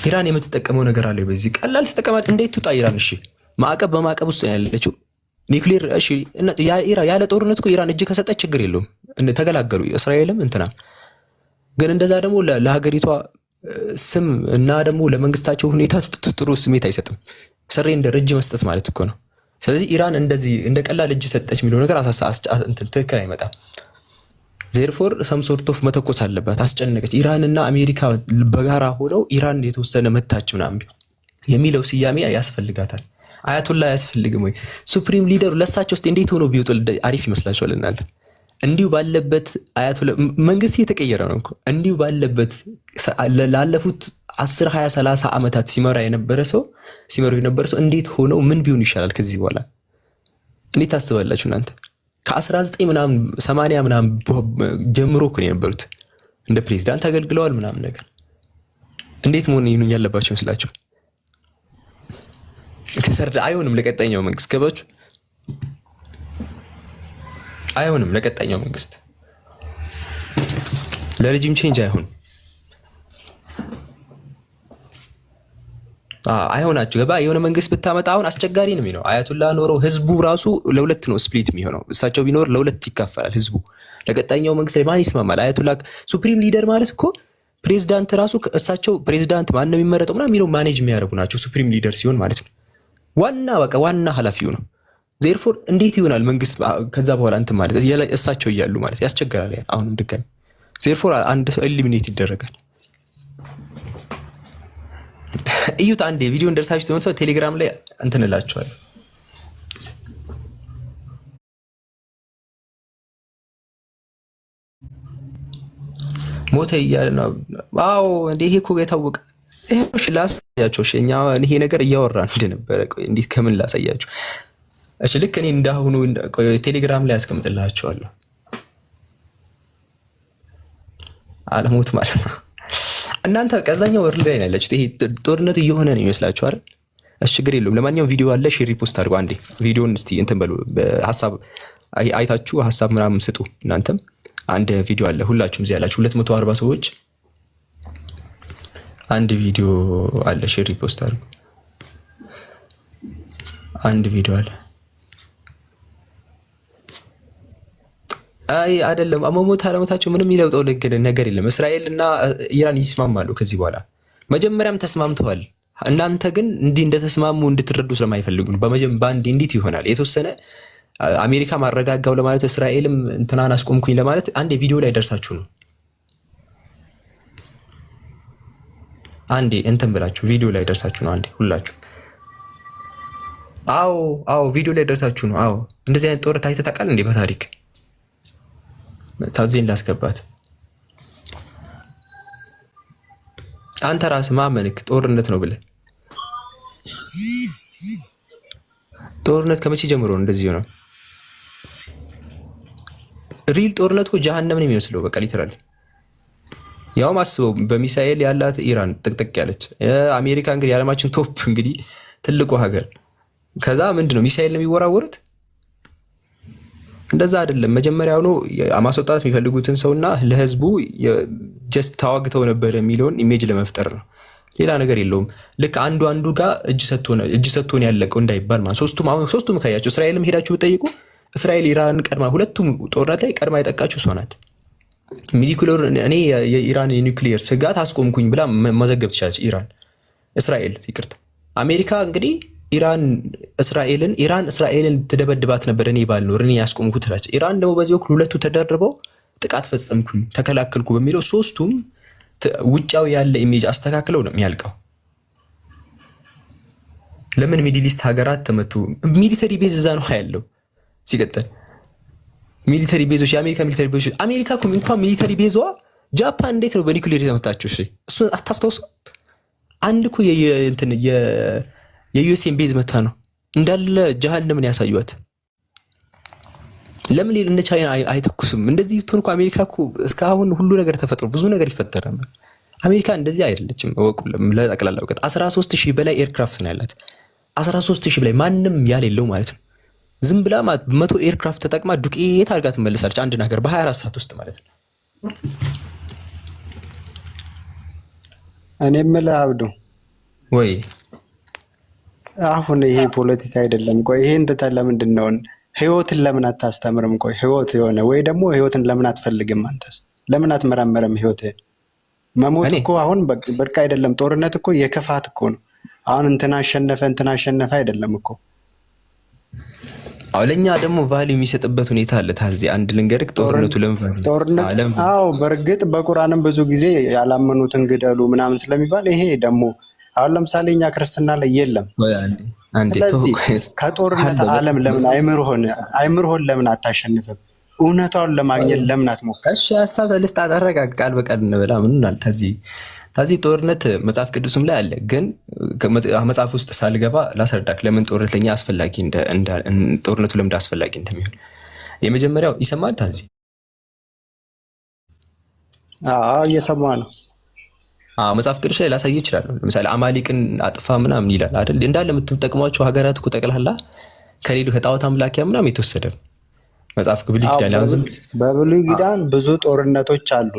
ኢራን የምትጠቀመው ነገር አለ በዚህ ቀላል ተጠቀማል እንዴት ትውጣ ኢራን እሺ ማዕቀብ በማዕቀብ ውስጥ ነው ያለችው ኒውክሌር እሺ ያለ ጦርነት እኮ ኢራን እጅ ከሰጠች ችግር የለውም ተገላገሉ እስራኤልም እንትና ግን እንደዛ ደግሞ ለሀገሪቷ ስም እና ደግሞ ለመንግስታቸው ሁኔታ ጥሩ ስሜት አይሰጥም ሰሬንደር እጅ መስጠት ማለት እኮ ነው ስለዚህ ኢራን እንደዚህ እንደ ቀላል እጅ ሰጠች የሚለው ነገር እንትን ትክክል አይመጣም therefore some sort of መተኮስ አለባት አስጨነቀች ኢራንና አሜሪካ በጋራ ሆነው ኢራን የተወሰነ መታች ምናምን የሚለው ሲያሜ ያስፈልጋታል አያቱላ ያስፈልግም ወይ ሱፕሪም ሊደሩ ለሳቸው ውስጥ እንዴት ሆኖ ቢወጡ አሪፍ ይመስላችኋል እናንተ እንዲሁ ባለበት አያቱላ መንግስት እየተቀየረ ነው እኮ እንዲሁ ባለበት ላለፉት 10 20 30 አመታት ሲመራ የነበረ ሰው እንዴት ሆኖ ምን ቢሆን ይሻላል ከዚህ በኋላ እንዴት ታስባላችሁ እናንተ ከ19 ምናምን 80 ምናምን ጀምሮ እኮ ነው የነበሩት እንደ ፕሬዝዳንት አገልግለዋል ምናምን ነገር እንዴት መሆን ያለባቸው መስላችሁ አይሆንም ለቀጣኛው መንግስት ገባችሁ አይሆንም ለቀጣኛው መንግስት ለሬጂም ቼንጅ አይሆናችሁ ገባ የሆነ መንግስት ብታመጣ አሁን አስቸጋሪ ነው የሚሆነው አያቱላ ኖረው ህዝቡ ራሱ ለሁለት ነው ስፕሊት የሚሆነው እሳቸው ቢኖር ለሁለት ይካፈላል ህዝቡ ለቀጣኛው መንግስት ማን ይስማማል አያቱላ ሱፕሪም ሊደር ማለት እኮ ፕሬዝዳንት ራሱ እሳቸው ፕሬዝዳንት ማን ነው የሚመረጠው ምናምን የሚለው ማኔጅ የሚያደርጉ ናቸው ሱፕሪም ሊደር ሲሆን ማለት ነው ዋና ኃላፊው ነው therefore እንዴት ይሆናል መንግስት ከዛ በኋላ እንትን ማለት እሳቸው ይያሉ ማለት ያስቸግራል አሁንም ድጋሚ therefore አንድ ሰው ኤሊሚኔት ይደረጋል እዩት አንዴ ቪዲዮ እንደርሳችሁ ተመሰው ቴሌግራም ላይ እንትንላችኋል ሞተ ይያልና ዋው እንዴ ይሄ እኮ የታወቀ እሺ ላሳያችሁ እኛ ይሄ ነገር እያወራን እንደነበረ እንዴት ከምን ላሳያችሁ እሺ ልክ እኔ እንዳሁኑ ቴሌግራም ላይ አስቀምጥላችኋለሁ አለሞት ማለት ነው እናንተ ቀዛኛው ወርልድ ላይ ያለች ይሄ ጦርነቱ እየሆነ ነው ይመስላችሁ አይደል እሺ ችግር የለውም ለማንኛውም ቪዲዮ አለ ሼር ሪፖስት አድርጉ አንዴ ቪዲዮን እስቲ እንትን በሉ ሐሳብ አይታችሁ ሐሳብ ምናምን ስጡ እናንተም አንድ ቪዲዮ አለ ሁላችሁም እዚህ ያላችሁ 240 ሰዎች አንድ ቪዲዮ አለ ሼር ሪፖስት አድርጉ አንድ ቪዲዮ አለ አይ አይደለም አመሞት አለሞታቸው ምንም ይለውጠው ነገር የለም እስራኤልና ኢራን ይስማማሉ ከዚህ በኋላ መጀመሪያም ተስማምተዋል እናንተ ግን እንዲህ እንደተስማሙ እንድትረዱ ስለማይፈልጉ ነው በአንድ እንዴት ይሆናል የተወሰነ አሜሪካ ማረጋጋው ለማለት እስራኤልም እንትናን አስቆምኩኝ ለማለት አንድ ቪዲዮ ላይ ደርሳችሁ ነው አንዴ እንትን ብላችሁ ቪዲዮ ላይ ደርሳችሁ ነው አንዴ ሁላችሁ አዎ ቪዲዮ ላይ ደርሳችሁ ነው አዎ እንደዚህ አይነት ጦርነት አይተታቃል እንዴ በታሪክ ታዚን ላስገባት አንተ ራስ ማመንክ ጦርነት ነው ብለ ጦርነት ከመቼ ጀምሮ እንደዚህ ነው ሪል ጦርነት እኮ ጀሃነም ነው የሚመስለው በቃ ሊተራል ያው ማስበው በሚሳኤል ያላት ኢራን ጥቅጥቅ ያለች አሜሪካ እንግዲህ ዓለማችን ቶፕ እንግዲህ ትልቁ ሀገር ከዛ ምንድነው ሚሳኤል ነው የሚወራወሩት እንደዛ አይደለም መጀመሪያው ነው ማስወጣት የሚፈልጉትን ሰውና ለህዝቡ ጀስት ታዋግተው ነበር የሚለውን ኢሜጅ ለመፍጠር ነው ሌላ ነገር የለውም ልክ አንዱ ጋር እጅ ሰጥቶን ያለቀው እንዳይባል ማለት ሶስቱም ካያችሁ እስራኤልም ሄዳችሁ ብትጠይቁ እስራኤል ኢራን ቀድማ ሁለቱም ጦርነት ላይ ቀድማ የጠቃችሁ ሰው ናት ኒውክሌር እኔ የኢራን የኒውክሌር ስጋት አስቆምኩኝ ብላ መዘገብ ትችላለች እስራኤል ይቅርታ አሜሪካ እንግዲህ ኢራን እስራኤልን ተደበድባት ነበር እኔ ባልኖር እኔ ያስቆምኩት ትላለች ኢራን ደግሞ በዚህ ወቅት ሁለቱ ተደርበው ጥቃት ፈጸምኩኝ ተከላከልኩ በሚለው ሶስቱም ውጫው ያለ ኢሜጅ አስተካክለው ነው የሚያልቀው ለምን ሚድል ኢስት ሀገራት ተመቱ ሚሊተሪ ቤዝ እዛ ነው ያለው ሲቀጥል ሚሊተሪ ቤዞች የአሜሪካ ሚሊተሪ ቤዞች አሜሪካ እኮ እንኳን ሚሊተሪ ቤዟ ጃፓን እንዴት ነው በኒውክሌር የተመታችው እሺ እሱ አታስተውሱ አንድ እኮ የዩኤስኤን ቤዝ መታ ነው እንዳለ ጀሃነምን ያሳዩት ለምን እነ ቻይና አይተኩስም እንደዚህ ብትሆን እኮ አሜሪካ እኮ እስካሁን ሁሉ ነገር ተፈጥሮ ብዙ ነገር ይፈጠራል አሜሪካ እንደዚህ አይደለችም ወቁለም ለጠቅላላ ወቀት 13000 በላይ ኤርክራፍት ነው ያላት 13000 በላይ ማንንም ያሌለው ማለት ነው ዝም ብላ 100 ኤርክራፍት ተጠቅማ ዱቄት አድርጋ ትመለሳለች አንድ ነገር በ24 ሰዓት ውስጥ ማለት ነው እኔ የምልህ አብዱ ወይ አሁን ይሄ ፖለቲካ አይደለም። ቆይ ይሄን ትተህ ለምንድን ነው ህይወትን ለምን አታስተምርም? ቆይ ህይወት የሆነ ወይ ደግሞ ህይወትን ለምን አትፈልግም? አንተስ ለምን አትመረመርም ህይወትን? መሞት እኔ እኮ አሁን ብርቅ አይደለም። ጦርነት እኮ የክፋት እኮ ነው። አሁን እንትና አሸነፈ አይደለም እኮ። አዎ ለኛ ደግሞ ቫልዩ የሚሰጥበት ሁኔታ አለ። ታዚ አንድ ልንገርክ፣ ጦርነቱ ጦርነት አዎ፣ በእርግጥ በቁርአንም ብዙ ጊዜ ያላመኑትን ግደሉ ምናምን ስለሚባል ይሄ ደግሞ አሁን ለምሳሌ እኛ ክርስትና ላይ የለም። ስለዚህ ከጦርነት ዓለም ለምን አይምርሆን ለምን አታሸንፍም? እውነታውን ለማግኘት ለምን አትሞክር? እሺ ሀሳብ ልስጥ፣ አደረጋግ ቃል በቃል እንበላ ምን አለ ታዚ ጦርነት መጽሐፍ ቅዱስም ላይ አለ። ግን መጽሐፍ ውስጥ ሳልገባ ላስረዳክ ለምን ጦርነት ለኛ አስፈላጊ ጦርነቱ ለምን አስፈላጊ እንደሚሆን። የመጀመሪያው ይሰማል ታዚ? አዎ እየሰማ ነው። መጽሐፍ ቅዱስ ላይ ላሳይ ይችላል። ለምሳሌ አማሊቅን አጥፋ ምናምን ይላል አይደል? እንዳለ የምትጠቅሟቸው ሀገራት እኮ ጠቅላላ ከሌሉ ከጣዖት አምላኪያ ምናምን የተወሰደ መጽሐፍ ብሉይ ኪዳን ያንዝም። በብሉይ ኪዳን ብዙ ጦርነቶች አሉ።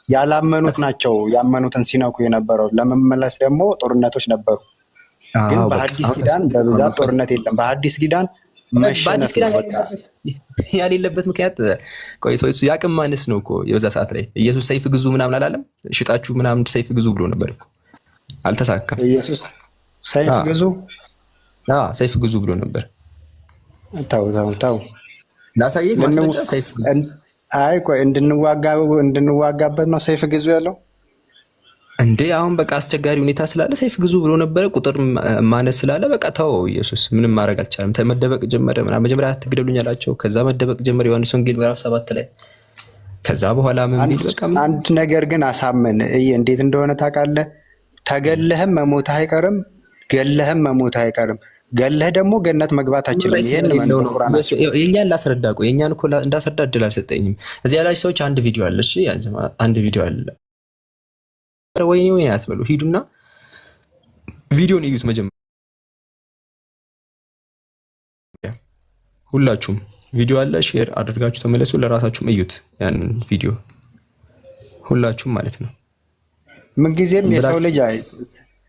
ያላመኑት ናቸው ያመኑትን ሲነኩ የነበረው። ለመመለስ ደግሞ ጦርነቶች ነበሩ። ግን በሐዲስ ኪዳን በብዛት ጦርነት የለም። በሐዲስ ኪዳን መሸነፍ በቃ ያሌለበት ምክንያት ቆይቶ ያቅም ማነስ ነው እኮ። የበዛ ሰዓት ላይ ኢየሱስ ሰይፍ ግዙ ምናምን አላለም? ሽጣችሁ ምናምን ሰይፍ ግዙ ብሎ ነበር እኮ። አልተሳካም። ኢየሱስ ሰይፍ ግዙ ሰይፍ ግዙ ብሎ ነበር። ተው ላሳየህ ማስረጃ። ሰይፍ አይ ቆይ እንድንዋጋበት ነው ሰይፍ ግዙ ያለው እንዴ? አሁን በቃ አስቸጋሪ ሁኔታ ስላለ ሰይፍ ግዙ ብሎ ነበረ። ቁጥር ማነስ ስላለ በቃ ተወው። ኢየሱስ ምንም ማድረግ አልቻለም። መደበቅ ጀመረ። መጀመሪያ አትግደሉኝ አላቸው። ከዛ መደበቅ ጀመረ። ዮሐንስ ወንጌል ምዕራፍ 7 ላይ። ከዛ በኋላ ምን ቢል በቃ አንድ ነገር ግን አሳምን። እንዴት እንደሆነ ታውቃለህ? ተገለህም መሞትህ አይቀርም፣ ገለህም መሞትህ አይቀርም። ገለህ ደግሞ ገነት መግባታችን ነው። የኛን ላስረዳ። ቆይ የኛን እኮ እንዳስረዳ እድል አልሰጠኝም። እዚያ ላይ ሰዎች አንድ ቪዲዮ አለ። እሺ አንድ ቪዲዮ አለ። ወይኔ አትበሉ። ሂዱና ቪዲዮን እዩት። መጀመሪያ ሁላችሁም ቪዲዮ አለ፣ ሼር አድርጋችሁ ተመለሱ። ለራሳችሁም እዩት ያንን ቪዲዮ ሁላችሁም ማለት ነው። ምንጊዜም የሰው ልጅ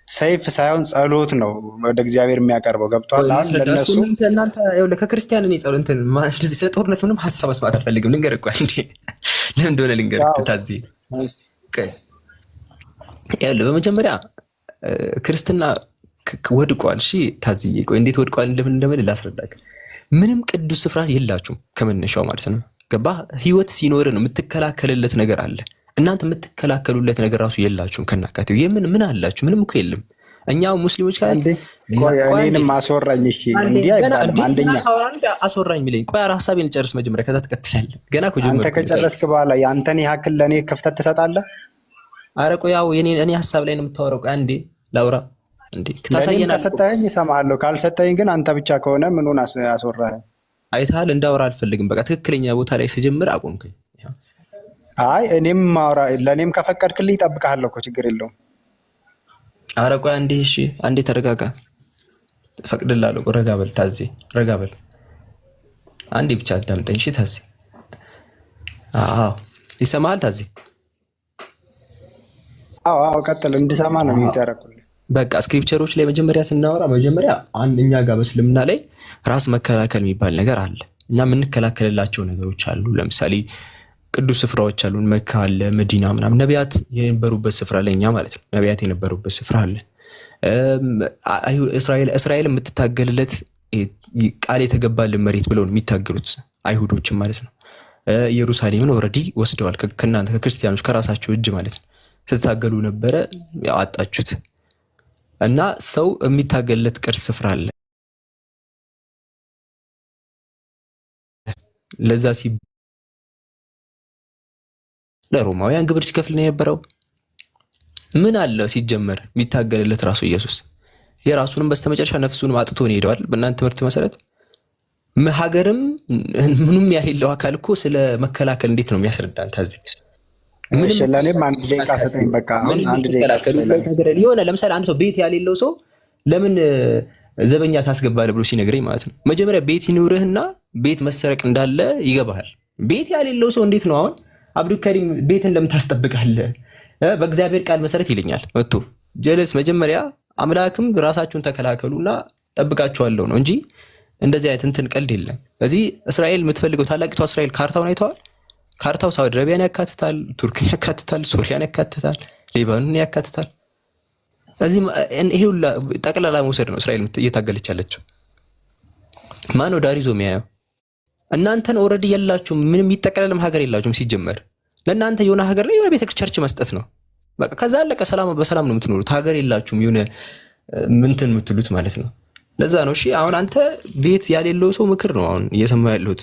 ሰይፍ ሳይሆን ጸሎት ነው ወደ እግዚአብሔር የሚያቀርበው። ገብቷል? ለነሱ እናንተ ከክርስቲያን እኔ ጸሎት እንትን ስለ ጦርነት ምንም ሀሳብ መስማት አልፈልግም። ልንገርህ እኮ እንዴ ለምን እንደሆነ ልንገርህ። ትታዚ በመጀመሪያ ክርስትና ወድቋል። እሺ ታዝዬ ቆይ እንዴት ወድቋል እንደምን ላስረዳክ። ምንም ቅዱስ ስፍራ የላችሁም ከመነሻው ማለት ነው። ገባ? ህይወት ሲኖር ነው የምትከላከልለት ነገር አለ። እናንተ የምትከላከሉለት ነገር ራሱ የላችሁም። ከናካቴው ምን አላችሁ? ምንም እኮ የለም። እኛው ሙስሊሞች ጋር እኔንም አስወራኝ። እሺ እንዲህ አይባልም። አንደኛ አስወራኝ የሚለኝ ቆይ ሀሳቤን ጨርስ መጀመሪያ፣ ከዛ ትቀጥላለህ። ገና እኮ ጀመርኩ። አንተ ከጨረስክ በኋላ ያንተን ያክል ለኔ ክፍተት ትሰጣለህ? አረ ቆይ ያው እኔ ሀሳብ ላይ ነው የምታወራው። ቆይ አንዴ ላውራ እንዴ ታሳየናለህ። ከሰጠኸኝ እሰማለሁ፣ ካልሰጠኸኝ ግን አንተ ብቻ ከሆነ ምኑን አስወራህ? አይተሃል። እንዳወራ አልፈልግም። በቃ ትክክለኛ ቦታ ላይ ስጀምር አቆምከኝ። አይ ለእኔም ከፈቀድክልኝ እጠብቅሃለሁ እኮ ችግር የለውም። አረ ቆይ አንዴ እሺ፣ አንዴ ተረጋጋ። እፈቅድልሃለሁ። ረጋ በል ታዜ፣ ረጋ በል አንዴ ብቻ አዳምጠኝ እሺ ታዜ። ይሰማሃል ታዜ? አዎ ቀጥል፣ እንድሰማ ነው የሚያደርጉልኝ። በቃ ስክሪፕቸሮች ላይ መጀመሪያ ስናወራ እኛ ጋር በእስልምና ላይ ራስ መከላከል የሚባል ነገር አለ። እኛ የምንከላከልላቸው ነገሮች አሉ። ለምሳሌ ቅዱስ ስፍራዎች አሉን። መካ አለ፣ መዲና ምናምን። ነቢያት የነበሩበት ስፍራ ለኛ ማለት ነው። ነቢያት የነበሩበት ስፍራ አለ። እስራኤል የምትታገልለት ቃል የተገባልን መሬት ብለው ነው የሚታገሉት አይሁዶችም ማለት ነው። ኢየሩሳሌምን ኦልሬዲ ወስደዋል ከእናንተ ከክርስቲያኖች ከራሳቸው እጅ ማለት ነው። ስትታገሉ ነበረ፣ ያው አጣችሁት። እና ሰው የሚታገልለት ቅርስ ስፍራ አለ። ለዛ ለሮማውያን ግብር ሲከፍል ነው የነበረው። ምን አለ ሲጀመር የሚታገልለት ራሱ ኢየሱስ። የራሱንም በስተመጨረሻ ነፍሱን አጥቶ ነው ሄደዋል። በእናንተ ትምህርት መሰረት ሀገርም ምንም ያሌለው አካል እኮ ስለ መከላከል እንዴት ነው የሚያስረዳን? ታዚህ ለእኔም አንድ ደቂቃ ሰጠኝ። በቃ አንድ ደቂቃ የሆነ ለምሳሌ አንድ ሰው ቤት ያሌለው ሰው ለምን ዘበኛ ታስገባለህ ብሎ ሲነግረኝ ማለት ነው። መጀመሪያ ቤት ይኑርህና ቤት መሰረቅ እንዳለ ይገባሃል። ቤት ያሌለው ሰው እንዴት ነው አሁን አብዱልከሪም ቤትን ለምን ታስጠብቃለህ? በእግዚአብሔር ቃል መሰረት ይለኛል መጥቶ ጀለስ መጀመሪያ አምላክም ራሳችሁን ተከላከሉና ጠብቃችኋለሁ ነው እንጂ እንደዚህ አይነት እንትን ቀልድ የለም። እዚህ እስራኤል የምትፈልገው ታላቂቷ እስራኤል ካርታውን አይተዋል። ካርታው ሳውዲ አረቢያን ያካትታል፣ ቱርክን ያካትታል፣ ሶሪያን ያካትታል፣ ሊባኖስን ያካትታል። እዚህ ይሄ ሁሉ ጠቅላላ መውሰድ ነው እስራኤል እየታገለች ያለችው። ማን ነው ዳር ይዞ የሚያየው? እናንተን ኦልሬዲ የላችሁም። ምንም የሚጠቀለልም ሀገር የላችሁም። ሲጀመር ለእናንተ የሆነ ሀገር ላይ የሆነ ቤተክርስቲያን ቸርች መስጠት ነው በቃ። ከዛ አለቀ። ሰላም በሰላም ነው የምትኖሩት። ሀገር የላችሁም የሆነ ምንትን የምትሉት ማለት ነው። ለዛ ነው እሺ። አሁን አንተ ቤት ያሌለው ሰው ምክር ነው አሁን እየሰማ ያለሁት።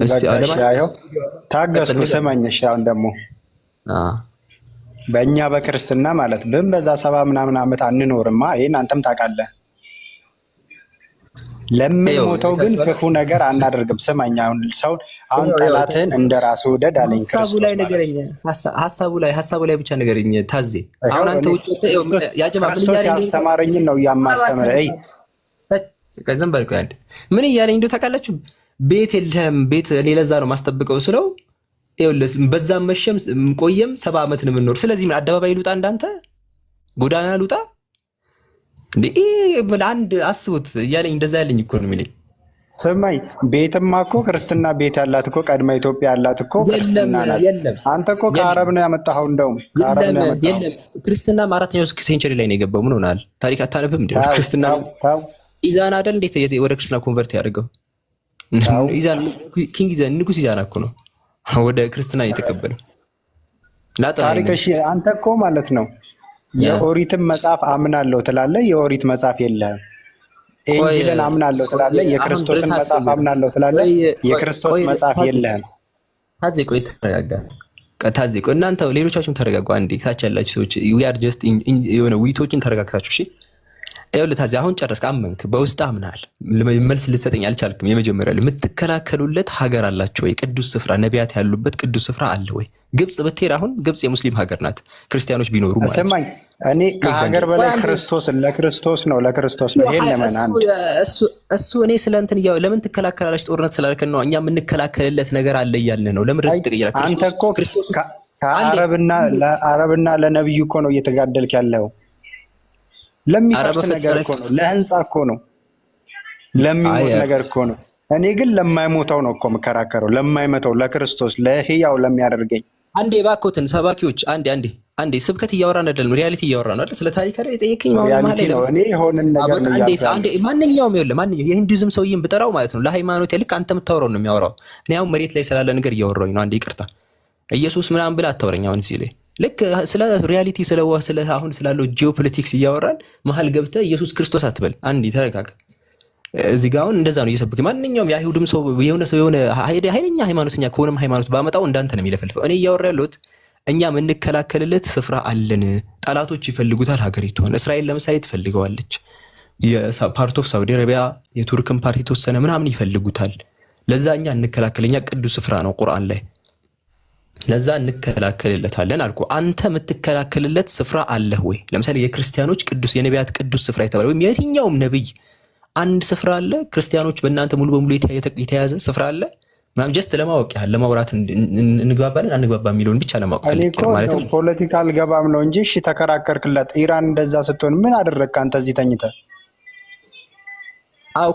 እስቲ አለማየሁ ታገስኩ ሰማኝ። እሺ አሁን ደግሞ በእኛ በክርስትና ማለት በዛ 70 ምናምን ዓመት አንኖርማ። ይሄን አንተም ታውቃለህ። ለምንሞተው ግን ክፉ ነገር አናደርግም። ስማኝ አሁን ሰው አሁን ጠላትህን እንደራስ ውደድ አለኝ ክርስቶስ። ሀሳቡ ላይ ብቻ ነገረኝ ታዜ። አሁን አንተ ውጭ ያጀማ ምን እያለኝ ያስተማረኝን ነው ያማስተምረኝ። ከዛም በልቆ ያንተ ምን እያለኝ እንደው ታውቃላችሁ። ቤት የለህም ቤት እኔ ለዛ ነው ማስጠብቀው ስለው ይኸውልህ በዛም መሸም ቆየም 70 ዓመት ነው የምንኖር። ስለዚህ ምን አደባባይ ልውጣ እንዳንተ ጎዳና ልውጣ እንዴ? አንድ አስቡት እያለኝ እንደዛ ያለኝ እኮ ነው የሚለኝ። ስማኝ ቤትማ እኮ ክርስትና ቤት ያላት እኮ ቀድመ ኢትዮጵያ ያላት እኮ ክርስትና ናት። አንተ እኮ ከአረብ ነው ያመጣኸው። እንደውም ከአረብ ነው ያመጣኸው። ክርስትናም 4ኛው ሴንቸሪ ላይ ነው የገባው። ምን ሆናል? ታሪክ አታነብም እንዴ? ክርስትና ኢዛን አይደል እንዴ ወደ ክርስትና ኮንቨርት ያደርገው? ኢዛን ኪንግ ኢዛን ንጉስ ኢዛን እኮ ነው ወደ ክርስትና የተቀበለው። ታሪክ እሺ። አንተ እኮ ማለት ነው የኦሪትን መጽሐፍ አምናለሁ ትላለህ፣ የኦሪት መጽሐፍ የለህም። ኢንጂልን አምናለሁ ትላለህ፣ የክርስቶስን መጽሐፍ አምናለሁ ትላለህ፣ የክርስቶስ መጽሐፍ የለህም። ታዜ ቆይ ተረጋጋ። ታዜ ቆይ እናንተ ሌሎቻችሁም ተረጋጉ። አንዴ ታች ያላችሁ ሰዎች we are just የሆነ ዊቶችን ተረጋግታችሁ እሺ። ይኸውልህ ታዜ አሁን ጨረስክ፣ አመንክ፣ በውስጥ አምናል። መልስ ልትሰጠኝ አልቻልክም። የመጀመሪያ የምትከላከሉለት ሀገር አላችሁ ወይ? ቅዱስ ስፍራ ነቢያት ያሉበት ቅዱስ ስፍራ አለ ወይ? ግብጽ ብትሄድ አሁን ግብጽ የሙስሊም ሀገር ናት፣ ክርስቲያኖች ቢኖሩ ማለት ነው። እኔ ከሀገር በላይ ክርስቶስ ለክርስቶስ ነው ለክርስቶስ ነው። ይሄን ለማን እሱ እኔ ስለ እንትን ለምን ትከላከላለች? ጦርነት ስላልከን ነው። እኛ የምንከላከልለት ነገር አለ እያልን ነው። ለምን ረስ ተቀየረ? አንተ እኮ ከአረብና ለነብዩ እኮ ነው እየተጋደልክ ያለው። ለሚፈርስ ነገር እኮ ነው፣ ለህንጻ እኮ ነው፣ ለሚሞት ነገር እኮ ነው። እኔ ግን ለማይሞተው ነው እኮ የምከራከረው፣ ለማይመተው ለክርስቶስ ለህያው ለሚያደርገኝ። አንዴ ባኮትን ሰባኪዎች አንዴ ስብከት እያወራን አይደለም፣ ሪያሊቲ እያወራን አይደል? ስለ ታሪክ አይደል የጠየቅኝ? እኔ የሆነ ነገር አንዴ ማንኛውም የሂንዱይዝም ሰውዬን ብጠራው ማለት ነው ለሃይማኖት ልክ አንተ የምታወራው ነው የሚያወራው። እኔ አሁን መሬት ላይ ስላለ ነገር እያወራሁኝ ነው። አንዴ ይቅርታ ኢየሱስ ምናምን ብለህ አታወራኝ አሁን ሲል ልክ ስለ ሪያሊቲ ስለ አሁን ስላለው ጂኦፖለቲክስ እያወራን መሀል ገብተህ ኢየሱስ ክርስቶስ አትበል። አንዴ ተረጋጋ። እዚህ ጋር አሁን እንደዛ ነው እየሰብክ ማንኛውም የአይሁድም ሰው የሆነ ኃይለኛ ሃይማኖተኛ ከሆነም ሃይማኖት ባመጣው እንዳንተ ነው የሚለፈልፈው። እኔ እያወራ ያለሁት እኛ የምንከላከልለት ስፍራ አለን። ጠላቶች ይፈልጉታል ሀገሪቷን። እስራኤል ለምሳሌ ትፈልገዋለች። የፓርት ኦፍ ሳውዲ አረቢያ የቱርክን ፓርቲ ተወሰነ ምናምን ይፈልጉታል። ለዛ እኛ እንከላከለኛ ቅዱስ ስፍራ ነው ቁርአን ላይ፣ ለዛ እንከላከልለታለን አልኩ። አንተ የምትከላከልለት ስፍራ አለህ ወይ? ለምሳሌ የክርስቲያኖች ቅዱስ የነቢያት ቅዱስ ስፍራ የተባለ ወይም የትኛውም ነብይ አንድ ስፍራ አለ? ክርስቲያኖች በእናንተ ሙሉ በሙሉ የተያዘ ስፍራ አለ? ምናምን ጀስት ለማወቅ ያህል ለማውራት እንግባባለን አንግባባ የሚለውን ብቻ ለማወቅ ማለት ነው። ፖለቲካ አልገባም ነው እንጂ እሺ ተከራከርክለት። ኢራን እንደዛ ስትሆን ምን አደረግክ አንተ እዚህ ተኝተህ? አዎ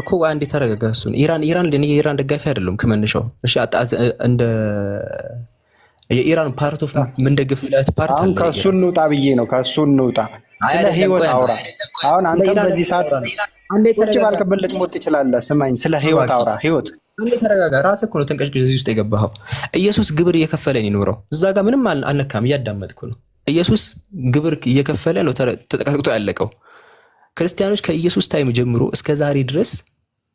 እኮ አንዴ ተረጋጋ። እሱን ኢራን ለኔ የኢራን ደጋፊ አይደለም ከመነሻው። እሺ እንደ የኢራን ፓርት ኦፍ ምን ደግፍለት ፓርት አሁን ከሱ እንውጣ ብዬ ነው። ከሱ እንውጣ፣ ስለ ህይወት አውራ። አሁን አንተ በዚህ ሰዓት ቁጭ ባልክበት ልትሞት ትችላለህ። ስማኝ፣ ስለ ህይወት አውራ። ህይወት አንዴ ተረጋጋ። ራስህ እኮ ነው ተንቀጭቅጭ እዚህ ውስጥ የገባኸው። ኢየሱስ ግብር እየከፈለ ነው የኖረው። እዛ ጋር ምንም አልነካም፣ እያዳመጥኩ ነው። ኢየሱስ ግብር እየከፈለ ነው ተጠቃቅጦ ያለቀው። ክርስቲያኖች ከኢየሱስ ታይም ጀምሮ እስከ ዛሬ ድረስ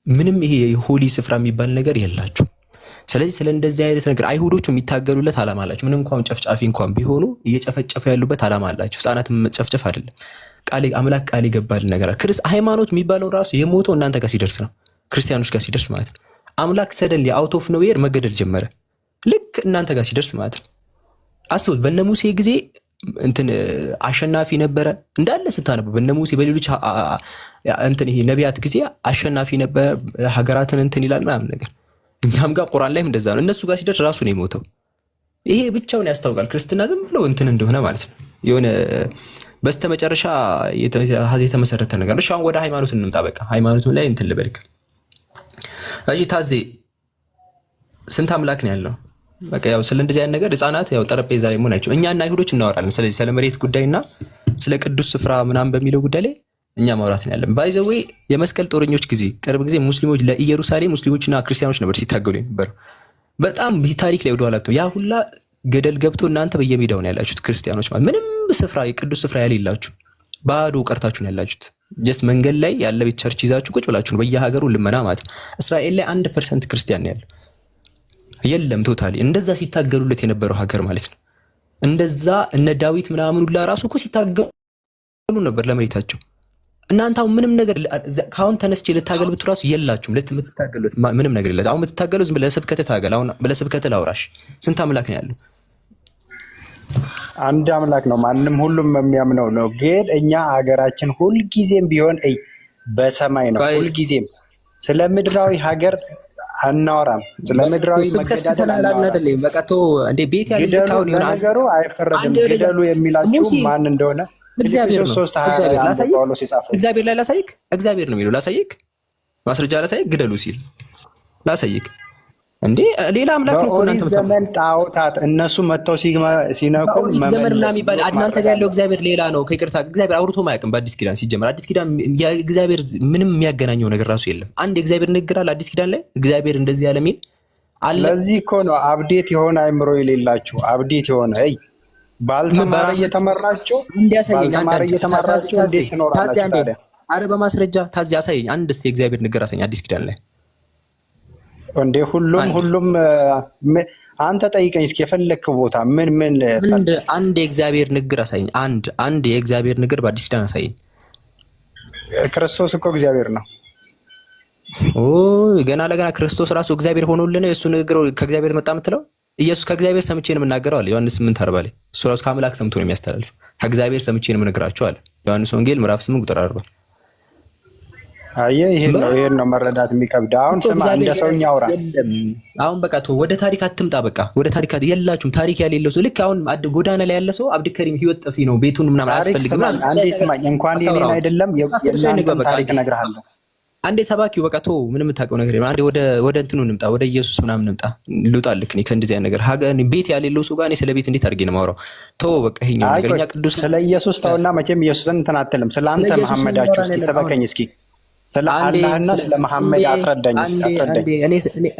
ምንም ይሄ የሆሊ ስፍራ የሚባል ነገር የላችሁ። ስለዚህ ስለ እንደዚህ አይነት ነገር አይሁዶቹ የሚታገሉለት ዓላማ አላቸው። ምንም እንኳን ጨፍጫፊ እንኳን ቢሆኑ እየጨፈጨፉ ያሉበት ዓላማ አላቸው። ህፃናት መጨፍጨፍ አይደለም። አምላክ ቃል ይገባልን ነገር ሃይማኖት የሚባለው ራሱ የሞተው እናንተ ጋር ሲደርስ ነው፣ ክርስቲያኖች ጋር ሲደርስ ማለት ነው። አምላክ ሰደንሊ አውት ኦፍ ኖዌር መገደል ጀመረ፣ ልክ እናንተ ጋር ሲደርስ ማለት ነው። አስቡት፣ በነ ሙሴ ጊዜ እንትን አሸናፊ ነበረ እንዳለ ስታነቡ፣ በነ ሙሴ በሌሎች እንትን ይሄ ነቢያት ጊዜ አሸናፊ ነበረ፣ ሀገራትን እንትን ይላል ምናምን ነገር። እኛም ጋር ቁርአን ላይም እንደዛ ነው። እነሱ ጋር ሲደርስ ራሱ ነው የሞተው። ይሄ ብቻውን ያስታውቃል ክርስትና ዝም ብሎ እንትን እንደሆነ ማለት ነው። የሆነ በስተመጨረሻ የተመሰረተ ነገር ነው። እሺ አሁን ወደ ሃይማኖት እንምጣ። በቃ ሃይማኖቱ ላይ እንትን ልበልክ። እሺ ታዜ ስንት አምላክ ነው ያለው? በቃ ያው ስለ እንደዚህ አይነት ነገር ህፃናት ያው ጠረጴዛ ላይ መሆን አይችሉም። እኛና አይሁዶች እናወራለን። ስለዚህ ስለ መሬት ጉዳይና ስለ ቅዱስ ስፍራ ምናምን በሚለው ጉዳይ ላይ እኛ ማውራት ነው ያለን። ባይ ዘ ዌይ የመስቀል ጦረኞች ጊዜ ቅርብ ጊዜ ሙስሊሞች ለኢየሩሳሌም ሙስሊሞችና ክርስቲያኖች ነበር ሲታገሉ የነበረው። በጣም ታሪክ ላይ ወደኋላ ያ ሁላ ገደል ገብቶ እናንተ በየሜዳው ነው ያላችሁት ክርስቲያኖች ማለት ምንም ስፍራ የቅዱስ ስፍራ ያሌላችሁ ባዶ ቀርታችሁ ነው ያላችሁት። ጀስት መንገድ ላይ ያለ ቤት ቸርች ይዛችሁ ቁጭ ብላችሁ ነው በየሀገሩ ልመና ማለት ነው። እስራኤል ላይ 1% ክርስቲያን ነው ያለው የለም ቶታሊ። እንደዛ ሲታገሉለት የነበረው ሀገር ማለት ነው። እንደዛ እነ ዳዊት ምናምን ሁላ ራሱ እኮ ሲታገሉ ነበር ለመሬታቸው። እናንተ አሁን ምንም ነገር ካሁን ተነስቼ ልታገል ብትሉ ራሱ የላችሁም። ለምትታገሉት ምንም ነገር የላችሁ። አሁን የምትታገሉ ዝም ብለህ ለስብከት ታገል። አሁን ለስብከት ላውራሽ ስንት አምላክ ነው ያለው? አንድ አምላክ ነው። ማንም ሁሉም የሚያምነው ነው። ግን እኛ ሀገራችን ሁልጊዜም ቢሆን በሰማይ ነው። ሁልጊዜም ስለ ምድራዊ ሀገር አናወራም። ስለ ምድራዊ መገዳደል አናወራም። በቃ ተው እንዴ ቤት ያለ ግደሉ። ለነገሩ አይፈረድም። ግደሉ የሚላችሁ ማን እንደሆነ እግዚአብሔር ነው። እግዚአብሔር ላይ ላሳይክ። እግዚአብሔር ነው የሚለው ላሳይክ፣ ማስረጃ ላሳይክ። ግደሉ ሲል ላሳይክ። እንዴ ሌላ አምላክ ነው እናንተ ዘመን ጣዖታት እነሱ መተው ሲነኩ ዘመንና የሚባል እናንተ ጋር ያለው እግዚአብሔር ሌላ ነው። ከይቅርታ እግዚአብሔር አውርቶ ማያውቅም። በአዲስ ኪዳን ሲጀመር አዲስ ኪዳን እግዚአብሔር ምንም የሚያገናኘው ነገር ራሱ የለም። አንድ የእግዚአብሔር ንግግር አለ አዲስ ኪዳን ላይ እግዚአብሔር እንደዚህ ያለ ሚል አለ። ለዚህ እኮ ነው አብዴት የሆነ አይምሮ የሌላችሁ አብዴት የሆነ ባልተማረ እየተመራችሁ ባልተማረ እየተመራችሁ እንዴት ትኖራላችሁ ታዲያ? አረ በማስረጃ ታዚ አሳየኝ። አንድስ የእግዚአብሔር ንግግር አሳየኝ አዲስ ኪዳን ላይ እንዴ ሁሉም አንተ ጠይቀኝ እስኪ የፈለክ ቦታ ምን አንድ የእግዚአብሔር ንግግር አሳየኝ። አንድ የእግዚአብሔር ንግግር በአዲስ ኪዳን አሳየኝ። ክርስቶስ እኮ እግዚአብሔር ነው። ገና ለገና ክርስቶስ ራሱ እግዚአብሔር ሆኖልን የእሱ ንግግር ከእግዚአብሔር መጣ የምትለው ኢየሱስ ከእግዚአብሔር ሰምቼ ነው የምናገረው አለ ዮሐንስ 8:40 ላይ። እሱ ራሱ ከአምላክ ሰምቶ ነው የሚያስተላልፈው። ከእግዚአብሔር ሰምቼ ነው የምነግራቸው አለ ዮሐንስ ወንጌል ምዕራፍ 8:40። አየህ ይሄን ነው መረዳት የሚከብድ። አሁን ስማ እንደ ሰውኛ አውራ። አሁን በቃ ወደ ታሪክ አትምጣ። በቃ ወደ ታሪክ የላችሁም። ታሪክ ያሌለው ሰው ልክ አሁን ጎዳና ላይ ያለ ሰው አብድከሪም ህይወት ጠፊ ነው ቤቱን ምናምን አያስፈልግም። አንዴ ስማኝ እንኳን የኔን አይደለም የእናንተን ታሪክ እነግርሃለሁ። አንዴ ሰባኪው በቃ ተው ምንም የምታውቀው ነገር የለም። አንዴ ወደ እንትኑ እንምጣ፣ ወደ ኢየሱስ ምናምን እንምጣ። ልውጣልክ እኔ ከእንደዚህ አይነት ነገር ቤት ያሌለው ሰው ጋር እኔ ስለ ቤት እንዴት አድርጌ ነው የማወራው? ተው በቃ ይሄኛው ነገር እኛ ቅዱስ ስለ ኢየሱስ ተውና መቼም ኢየሱስን እንትን አትልም። ስለ አንተ መሐመዳችሁ እስኪ ሰበከኝ እስኪ ስለ አላህና ስለ መሐመድ አስረዳኝ።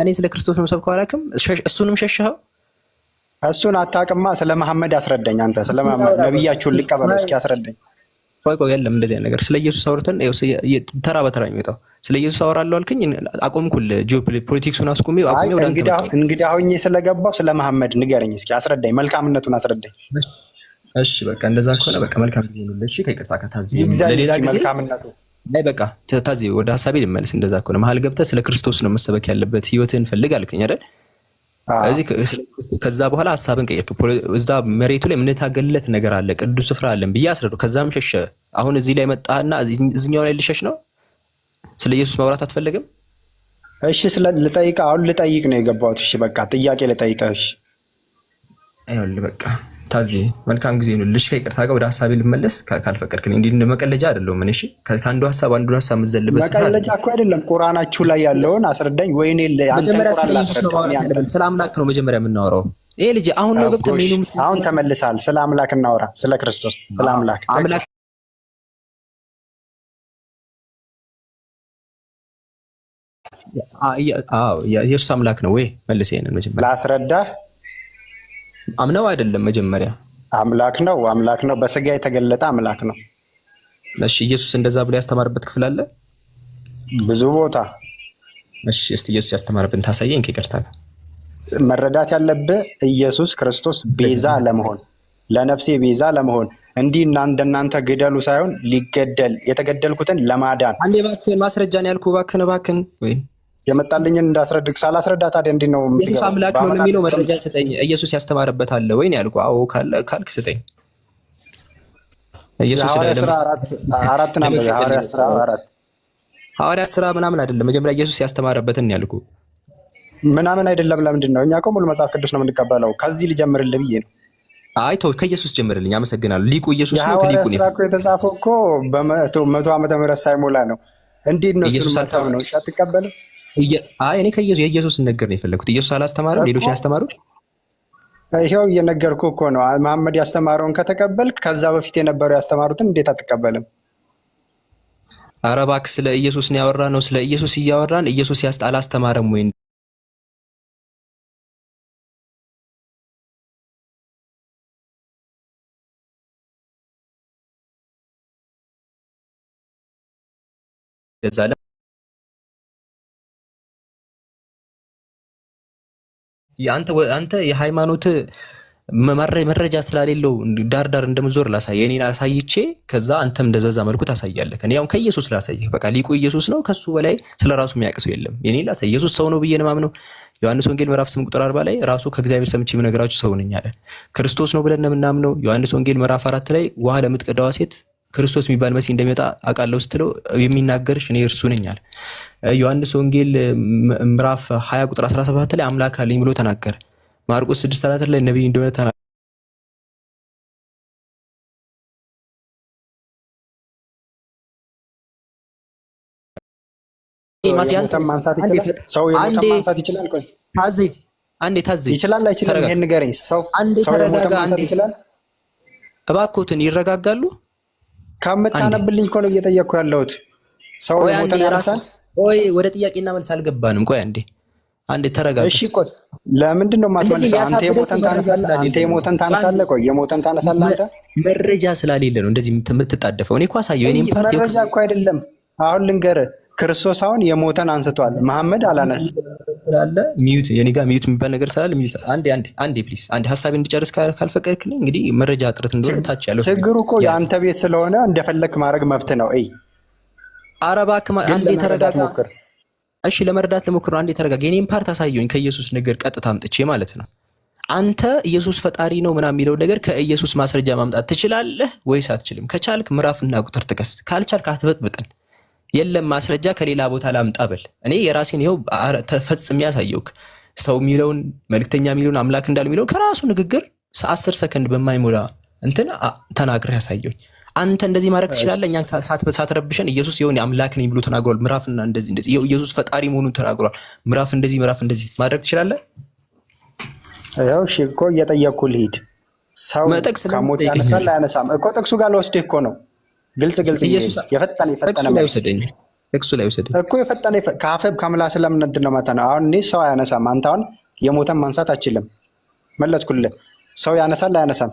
እኔ ስለ ክርስቶስ ነው ሰብከው አላውቅም። እሱንም ሸሽኸው እሱን አታውቅማ። ስለ መሐመድ አስረዳኝ። አንተ ስለ መሐመድ ነብያችሁን ልቀበለው እስኪ አስረዳኝ። ቆይ የለም እንደዚህ ነገር ስለ ኢየሱስ አውርተን ተራ በተራ የሚወጣው ስለ ኢየሱስ አወራለሁ አልከኝ። አቆምኩልህ። ጂኦፖለቲክሱን አስቆሜ ወደ እንግዲህ ሆኜ ስለገባው ስለ መሐመድ ንገረኝ እስኪ አስረዳኝ። መልካምነቱን አስረዳኝ። እሺ በቃ እንደዛ ከሆነ በቃ መልካም ነው። እሺ ከይቅርታ ከታዚ ለሌላ ጊዜ መልካምነቱ ላይ በቃ ታዚ ወደ ሐሳቤ ልመለስ። እንደዛ ከሆነ መሀል ገብተህ ስለ ክርስቶስ ነው መሰበክ ያለበት ህይወትህን ፈልግ አልከኝ አይደል? ከዛ በኋላ ሐሳብን ቀየርክ። እዛ መሬቱ ላይ የምንታገልለት ነገር አለ፣ ቅዱስ ስፍራ አለን ብዬ አስረዳሁ። ከዛም ሸሸ። አሁን እዚህ ላይ መጣህና እዚህኛው ላይ ልሸሽ ነው። ስለ ኢየሱስ ማውራት አትፈልግም? እሺ ልጠይቅህ። አሁን ልጠይቅ ነው የገባሁት። እሺ በቃ ጥያቄ ልጠይቅህ። እሺ አይደል? በቃ ታዚ መልካም ጊዜ ነው። ልሽ ከይቅርታ ጋር ወደ ሐሳቤ ልመለስ ካልፈቀድክልኝ። እንዲህ እንደ መቀለጃ አይደለም። ምን እሺ ከአንዱ ሐሳብ የምዘልበት መቀለጃ እኮ አይደለም። ቁርአናችሁ ላይ ያለውን አስረዳኝ። ወይኔ አንተ ቁርአን አስረዳኝ። ስለ አምላክ ነው መጀመሪያ የምናወራው። ይሄ ልጅ አሁን ነው ገብተህ ምን ነው አሁን ተመልሰሃል። ስለ አምላክ እናወራ። ስለ ክርስቶስ ስለ አምላክ ኢየሱስ አምላክ ነው ወይ? መልስ ይሄንን መጀመሪያ ላስረዳህ። አምነው አይደለም መጀመሪያ አምላክ ነው። በስጋ የተገለጠ አምላክ ነው። እሺ ኢየሱስ እንደዛ ብሎ ያስተማርበት ክፍል አለ ብዙ ቦታ። እሺ እስቲ ኢየሱስ ያስተማርበትን ታሳየኝ ከይቅርታ። መረዳት ያለብህ ኢየሱስ ክርስቶስ ቤዛ ለመሆን ለነፍሴ ቤዛ ለመሆን እንዲህ እንደናንተ ግደሉ ሳይሆን ሊገደል የተገደልኩትን ለማዳን። አንዴ እባክህን ማስረጃ ነው ያልኩህ። እባክህን ወይ የመጣልኝን እንዳስረድቅ ሳላስረዳ ታዲያ እንዴት ነው? ኢየሱስ አምላክ ነው የሚለው መረጃ ስጠኝ። ኢየሱስ ያስተማረበት አለ ወይ ነው ያልኩህ። አዎ ካልክ ስጠኝ። ኢየሱስ ሐዋርያት ሥራ ምናምን አይደለም። መጀመሪያ ኢየሱስ ያስተማረበትን ያልኩህ። ምናምን አይደለም። ለምንድን ነው? እኛ እኮ ሙሉ መጽሐፍ ቅዱስ ነው የምንቀበለው። ከዚህ ልጀምርልህ ብዬ ነው። አይ ተው፣ ከኢየሱስ ጀምርልኝ። አመሰግናለሁ። ሊቁ ኢየሱስ ነው። ከሊቁ ነው የተጻፈው እኮ በ100 ዓመተ ምህረት ሳይሞላ ነው። እንዴት ነው እሱ ማታም ነው? እሺ አትቀበልም? አይ እኔ የኢየሱስን ነገር ነው የፈለኩት። ኢየሱስ አላስተማረም፣ ሌሎች ያስተማሩት። ይሄው እየነገርኩህ እኮ ነው። መሐመድ ያስተማረውን ከተቀበልክ ከዛ በፊት የነበሩ ያስተማሩትን እንዴት አትቀበልም? ኧረ እባክህ ስለ ኢየሱስ ነው ያወራነው። ስለ ኢየሱስ እያወራን ኢየሱስ አላስተማረም ወይ? አንተ የሃይማኖት መረጃ ስላሌለው ዳር ዳር እንደምዞር ላሳይ። እኔን አሳይቼ ከዛ አንተም እንደዛ መልኩ ታሳያለህ። እኔ አሁን ከኢየሱስ ላሳይህ። በቃ ሊቁ ኢየሱስ ነው፣ ከሱ በላይ ስለራሱ የሚያውቅ ሰው የለም። የኔ ላሳይ። ኢየሱስ ሰው ነው ብዬ ነው የማምነው። ዮሐንስ ወንጌል ምዕራፍ 8 ቁጥር 40 ላይ ራሱ ከእግዚአብሔር ሰምቼ የምነግራችሁ ሰው ነኝ አለ። ክርስቶስ ነው ብለን ነው የምናምነው። ዮሐንስ ወንጌል ምዕራፍ 4 ላይ ውሃ ለምትቀዳዋ ሴት ክርስቶስ የሚባል መሲህ እንደሚመጣ አውቃለሁ ስትለው የሚናገርሽ እኔ እርሱ ነኝ አለ። ዮሐንስ ወንጌል ምዕራፍ 20 ቁጥር 17 ላይ አምላክ አለኝ ብሎ ተናገረ። ማርቆስ 6:4 ላይ ነብይ እንደሆነ ተናገረ። ሰው የሞተን ማንሳት ይችላል? ቆይ ታዘይ ይችላል አይችልም? ይሄን ንገረኝ። ሰው የሞተን ማንሳት ይችላል? እባክዎትን ይረጋጋሉ? ከምታነብልኝ እኮ ነው እየጠየቅኩ ያለሁት። ሰው የሞተን ያነሳል? ቆይ ወደ ጥያቄና መልስ አልገባንም። ቆይ አንዴ ተረጋጋ። እሺ ቆይ ለምንድን ነው የማትመልሰው? አንተ የሞተን ታነሳለህ? ቆይ የሞተን ታነሳለህ አንተ? መረጃ ስላሌለ ነው እንደዚህ የምትጣደፈው። እኔ እኮ አሳየው። እኔም ፓርቲ መረጃ እኮ አይደለም። አሁን ልንገርህ፣ ክርስቶስ አሁን የሞተን አንስቷል፣ መሐመድ አላነስ ስላለ ሚዩት፣ የኔ ጋር ሚዩት የሚባል ነገር ስላለ ሚዩት። አንዴ ፕሊስ፣ አንዴ ሀሳቤን እንድጨርስ ካልፈቀድክልኝ፣ እንግዲህ መረጃ እጥረት እንደሆነ ታች ያለው ችግሩ እኮ የአንተ ቤት ስለሆነ እንደፈለክ ማድረግ መብት ነው። ኧረ እባክህ አንዴ ተረጋጋ። እሺ ለመረዳት ልሞክር። አንዴ ተረጋጋ። የኔን ፓርት አሳየኝ ከኢየሱስ ነገር ቀጥታ አምጥቼ ማለት ነው። አንተ ኢየሱስ ፈጣሪ ነው ምናምን የሚለው ነገር ከኢየሱስ ማስረጃ ማምጣት ትችላለህ ወይስ አትችልም? ከቻልክ ምዕራፍና ቁጥር ጥቀስ፣ ካልቻልክ አትበጥብጠን። የለም ማስረጃ ከሌላ ቦታ ላምጣ በል። እኔ የራሴን ይኸው ተፈጽሜ ያሳየውክ። ሰው የሚለውን መልእክተኛ የሚለውን አምላክ እንዳል የሚለውን ከራሱ ንግግር 10 ሰከንድ በማይሞላ እንትን ተናግሬ ያሳየውኝ። አንተ እንደዚህ ማድረግ ትችላለህ? እኛን ሳትረብሸን ኢየሱስ የሆነ አምላክ ነኝ ብሎ ተናግሯል። ምዕራፍና እንደዚህ ኢየሱስ ፈጣሪ መሆኑን ተናግሯል። ምዕራፍ እንደዚህ ማድረግ ትችላለህ? ያው እሺ እኮ እየጠየቅኩህ ልሂድ። ሰው ከሞት ያነሳል አያነሳም እኮ ጥቅሱ ጋር ልወስድህ እኮ ነው። ግልጽ የፈጠነ ጥቅሱ ላይ ወሰደኝ እኮ የፈጠነ ከአፍህ ከምላስ ለምን እንትን ነው ማለት ነው። አሁን እኔ ሰው አያነሳም፣ አንተ አሁን የሞተን ማንሳት አችልም። መለስኩልህ። ሰው ያነሳል አያነሳም?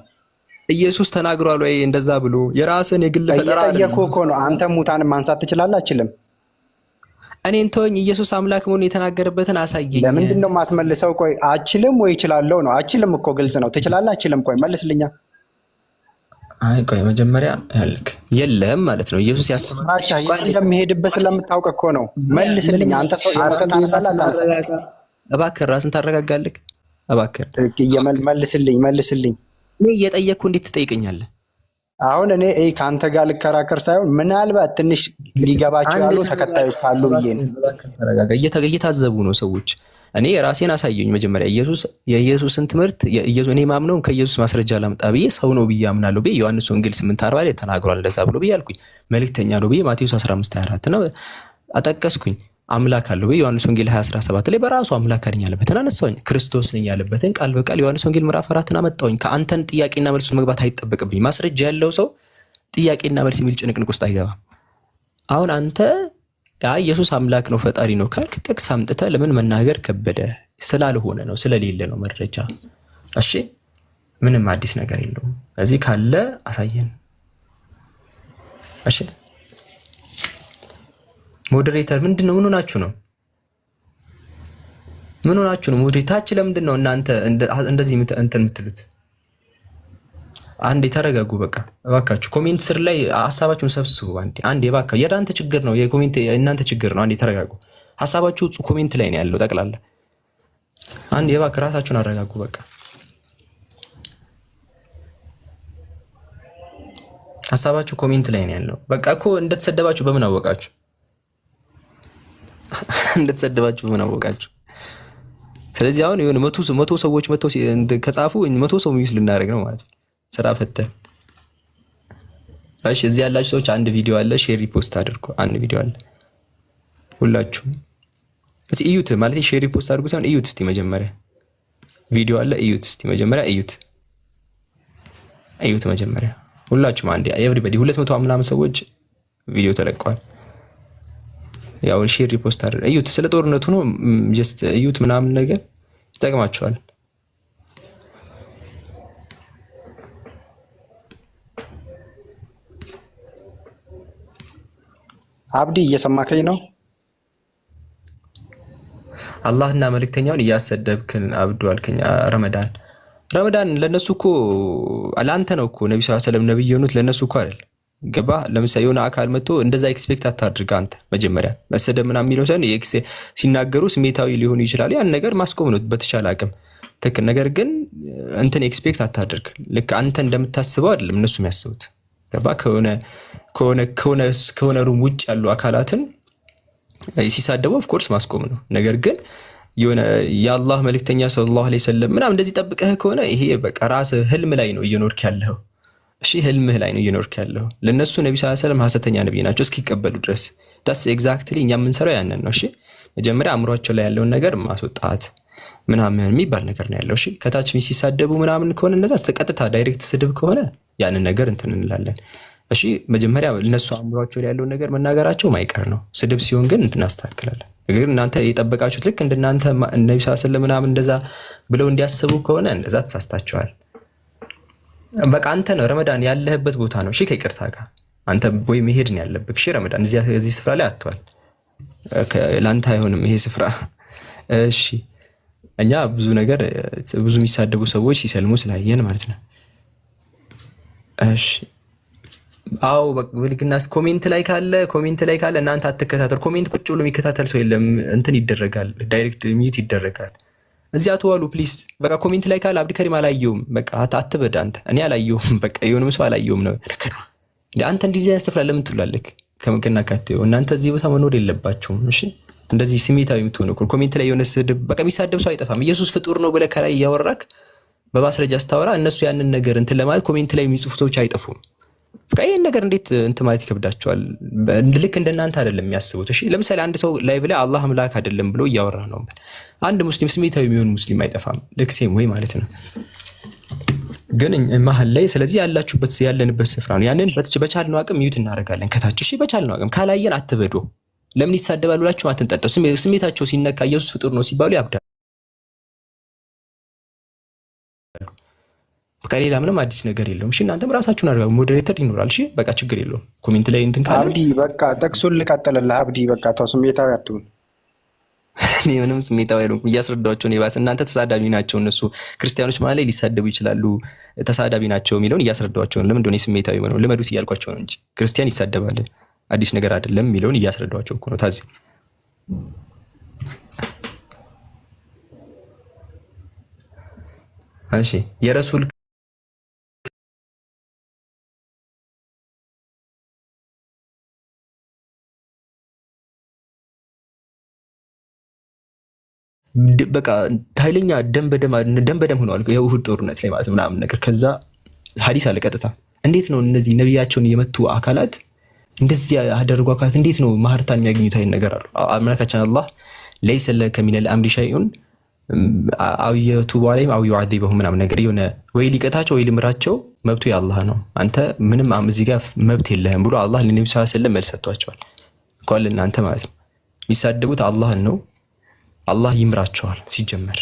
ኢየሱስ ተናግሯል ወይ እንደዛ ብሎ? የራስን የግል ፈጠራ እየጠየኩህ እኮ ነው። አንተ ሙታንን ማንሳት ትችላለህ? አችልም? እኔን ተወኝ። ኢየሱስ አምላክ መሆኑን የተናገረበትን አሳየኝ። ለምንድን ነው የማትመልሰው? ቆይ አችልም ወይ እችላለሁ ነው? አችልም እኮ ግልጽ ነው። ትችላለህ? አችልም? ቆይ መልስልኛ። አይ ቆይ መጀመሪያ ያልክ የለም ማለት ነው። ኢየሱስ ያስተምራችሁ እንደሚሄድበት ስለምታውቅ እኮ ነው። መልስልኝ። አንተ ሰው የሞተ ታነሳለህ አታነሳም? እባክህ ራስን ታረጋጋለህ። እባክህ መልስልኝ። እኔ እየጠየቅኩ እንዴት ትጠይቀኛለህ? አሁን እኔ ከአንተ ጋር ልከራከር ሳይሆን ምናልባት ትንሽ ሊገባቸው ያሉ ተከታዮች ካሉ ብዬ ነው። ተረጋጋ። እየታዘቡ ነው ሰዎች። እኔ ራሴን አሳየኝ መጀመሪያ። የኢየሱስን ትምህርት እኔ ማምነው ከኢየሱስ ማስረጃ ላምጣ ብዬ ሰው ነው ብዬ አምናለሁ ብዬ ዮሐንስ ወንጌል 8:40 ላይ ተናግሯል እንደዛ ብሎ ብዬ አልኩኝ። መልእክተኛ ነው ብዬ ማቴዎስ 15:24 ነው አጠቀስኩኝ። አምላክ አለው ብዬ ዮሐንስ ወንጌል 20:17 ላይ በራሱ አምላክ አለኝ ያለበትን አነሳሁኝ። ክርስቶስ ነኝ ያለበትን ቃል በቃል ዮሐንስ ወንጌል ምዕራፍ 4 አመጣሁኝ። ከአንተን ጥያቄና መልስ መግባት አይጠበቅብኝ። ማስረጃ ያለው ሰው ጥያቄና መልስ የሚል ጭንቅንቅ ውስጥ አይገባም። አሁን አንተ ኢየሱስ አምላክ ነው ፈጣሪ ነው ካልክ ጥቅስ አምጥተህ ለምን መናገር ከበደ? ስላልሆነ ነው፣ ስለሌለ ነው መረጃ። እሺ ምንም አዲስ ነገር የለውም። እዚህ ካለ አሳየን። እሺ ሞዴሬተር ምንድነው? ምን ሆናችሁ ነው? ሞዴሬታችን ለምንድን ነው እናንተ እንደዚህ እንትን የምትሉት? አንዴ ተረጋጉ። በቃ እባካችሁ ኮሜንት ስር ላይ ሐሳባችሁን ሰብስቡ። አንዴ እባካችሁ የዳንተ ችግር ነው፣ የኮሜንት እናንተ ችግር ነው። አንዴ ተረጋጉ። ሐሳባችሁ ኮሜንት ላይ ነው ያለው ጠቅላላ። አንዴ እባክህ ራሳችሁን አረጋጉ። በቃ ሐሳባችሁ ኮሜንት ላይ ነው ያለው። በቃ እኮ እንደተሰደባችሁ በምን አወቃችሁ? ስለዚህ አሁን የሆነ መቶ ሰዎች መተው ከጻፉ 100 ሰው ሚዩት ልናደርግ ነው ማለት ነው። ስራ ፈተን። እሺ እዚህ ያላችሁ ሰዎች አንድ ቪዲዮ አለ፣ ሼር ሪፖስት አድርጉ። አንድ ቪዲዮ አለ ሁላችሁም እስቲ እዩት። ማለት ሼር ሪፖስት አድርጉ ሳይሆን እዩት እስቲ መጀመሪያ ቪዲዮ አለ፣ እዩት እስቲ መጀመሪያ እዩት መጀመሪያ ሁላችሁም አንዴ ኤቭሪባዲ 200 ምናምን ሰዎች ቪዲዮ ተለቀዋል። ያው ሼር ሪፖስት አድርጉ እዩት። ስለ ጦርነቱ ነው ጀስት እዩት ምናምን ነገር ይጠቅማችኋል። አብዲ እየሰማከኝ ነው? አላህና መልእክተኛውን እያሰደብክን አብዱ አልከኝ። ረመዳን ለነሱ እኮ ለአንተ ነው እኮ ነብዩ ሰለላሁ ዐለይሂ ወሰለም ነብይ የሆኑት ለነሱ እኮ አይደል? ገባ? ለምሳሌ የሆነ አካል መጥቶ እንደዛ ኤክስፔክት አታድርግ። አንተ መጀመሪያ መሰደብ ምናምን የሚለው ሳይሆን ሲናገሩ ስሜታዊ ሊሆኑ ይችላሉ። ያን ነገር ማስቆም ነው በተቻለ አቅም ትክክል። ነገር ግን እንትን ኤክስፔክት አታድርግ። ልክ አንተ እንደምታስበው አይደለም እነሱ የሚያስቡት። ገባ? ከሆነ ሩም ውጭ ያሉ አካላትን ሲሳደቡ ኦፍ ኮርስ ማስቆም ነው። ነገር ግን የሆነ የአላህ መልእክተኛ ሰለላሁ ዐለይሂ ወሰለም ምናምን እንደዚህ ጠብቀህ ከሆነ ይሄ በቃ ራስህ ህልም ላይ ነው እየኖርክ ያለው። እሺ ህልምህ ላይ ነው እየኖርክ ያለው። ለነሱ ነብዩ ሰለላሁ ዐለይሂ ወሰለም ሐሰተኛ ነብይ ናቸው እስኪቀበሉ ድረስ ዳስ ኤግዛክትሊ እኛ የምንሰራው ያንን ነው። እሺ መጀመሪያ አእምሯቸው ላይ ያለውን ነገር ማስወጣት ምናምን የሚባል ነገር ነው ያለው። እሺ ከታች ሲሳደቡ ምናምን ከሆነ እነዛ ቀጥታ ዳይሬክት ስድብ ከሆነ ያንን ነገር እንትን እንላለን። እሺ መጀመሪያ ለነሱ አእምሯቸው ላይ ያለውን ነገር መናገራቸው ማይቀር ነው። ስድብ ሲሆን ግን እንትን አስተካክላለን። ነገር እናንተ የጠበቃችሁት ልክ እንደናንተ ነብዩ ሰለላሁ ዐለይሂ ወሰለም ምናምን እንደዛ ብለው እንዲያስቡ ከሆነ እንደዛ ተሳስታችኋል። በቃ አንተ ነው ረመዳን ያለህበት ቦታ ነው። እሺ ከይቅርታ ጋር አንተ ወይ መሄድ ነው ያለብህ። እሺ ረመዳን እዚህ ስፍራ ላይ አጥቷል። ላንተ አይሆንም ይሄ ስፍራ። እሺ እኛ ብዙ የሚሳደቡ ሰዎች ሲሰልሙ ስላየን ማለት ነው። እሺ አው በልግና ኮሜንት ላይ ካለ እናንተ አትከታተል። ኮሜንት ቁጭ ብሎ የሚከታተል ሰው የለም። እንትን ይደረጋል፣ ዳይሬክት ሚዩት ይደረጋል። እዚህ አትዋሉ ፕሊዝ። በቃ ኮሜንት ላይ ካለ አብዲ ከሪም አላየውም፣ በቃ አትበድ አንተ። እኔ አላየውም፣ በቃ የሆነም ሰው አላየውም ነው ነገር ነው። አንተ እንዲህ ያስተፍራ ለምን ትላለህ? ከመከናካቴው እናንተ እዚህ ቦታ መኖር የለባችሁም። እሺ እንደዚህ ስሜታዊ የምትሆኑ ኮሜንት ላይ የሆነ ስድብ በቃ የሚሳደብ ሰው አይጠፋም። ኢየሱስ ፍጡር ነው ብለህ ከላይ እያወራክ በማስረጃ ስታወራ እነሱ ያንን ነገር እንትን ለማለት ኮሜንት ላይ የሚጽፉ ሰዎች አይጠፉም። በቃ ይሄን ነገር እንዴት እንትን ማለት ይከብዳቸዋል? ልክ እንደናንተ አይደለም የሚያስቡት። እሺ ለምሳሌ አንድ ሰው ላይቭ ላይ አላህ አምላክ አይደለም ብሎ እያወራ ነው። አንድ ሙስሊም ስሜታዊ የሚሆን ሙስሊም አይጠፋም። ልክ ሴም ወይ ማለት ነው። ግን መሀል ላይ ስለዚህ ያለንበት ስፍራ ነው። ያንን በቻልነው አቅም ሚዩት እናደርጋለን ከታች። እሺ በቻልነው አቅም ካላየን አትበዶ። ለምን ይሳደባሉ ብላችሁ አትንጠጠው። ስሜታቸው ሲነካ ኢየሱስ ፍጡር ነው ሲባሉ ያብዳሉ። በቃ ሌላ ምንም አዲስ ነገር የለውም። እሺ እናንተም ራሳችሁን አድርጋችሁ ሞዴሬተር ይኖራል። እሺ በቃ ችግር የለውም። ኮሜንት ላይ እንትን ካለ አብዲ በቃ ጥቅሱን ልቀጥልልህ። አብዲ በቃ ተው ስሜታዊ አትሁን። እኔ ምንም ስሜታዊ አይደለም። እያስረዳኋቸው ነው። ይባስ እናንተ ተሳዳቢ ናቸው እነሱ ክርስቲያኖች ማለት ላይ ሊሳደቡ ይችላሉ። ተሳዳቢ ናቸው የሚለውን እያስረዳኋቸው ነው። ለምን እንደሆነ ስሜታዊ ነው ልመዱት እያልኳቸው ነው እንጂ ክርስቲያን ይሳደባል አዲስ ነገር አይደለም የሚለውን እያስረዳኋቸው እኮ ነው። ታዚ እሺ የረሱል በቃ ኃይለኛ ደም በደም ሆኗል የኡሁድ ጦርነት ላይ ማለት ምናምን ነገር። ከዛ ሐዲስ አለ ቀጥታ እንዴት ነው እነዚህ ነብያቸውን የመቱ አካላት እንደዚህ ያደረጉ አካላት እንዴት ነው ማህርታን የሚያገኙት? አይን ነገር አሉ። አምላካችን አላህ ለይሰ ለከ ሚነል አምሪ ሸይኡን አው የቱቡ ዐለይሂም አው ዩዐዚበሁም ምናምን ነገር የሆነ ወይ ሊቀጣቸው ወይ ሊምራቸው መብቱ የአላህ ነው። አንተ ምንም እዚህ ጋር መብት የለህም ብሎ አላህ ለነብዩ ሰለላሁ ዐለይሂ ወሰለም መልስ ሰጥቷቸዋል። እንኳን ለእናንተ ማለት ነው። የሚሳደቡት አላህን ነው። አላህ ይምራቸዋል። ሲጀመር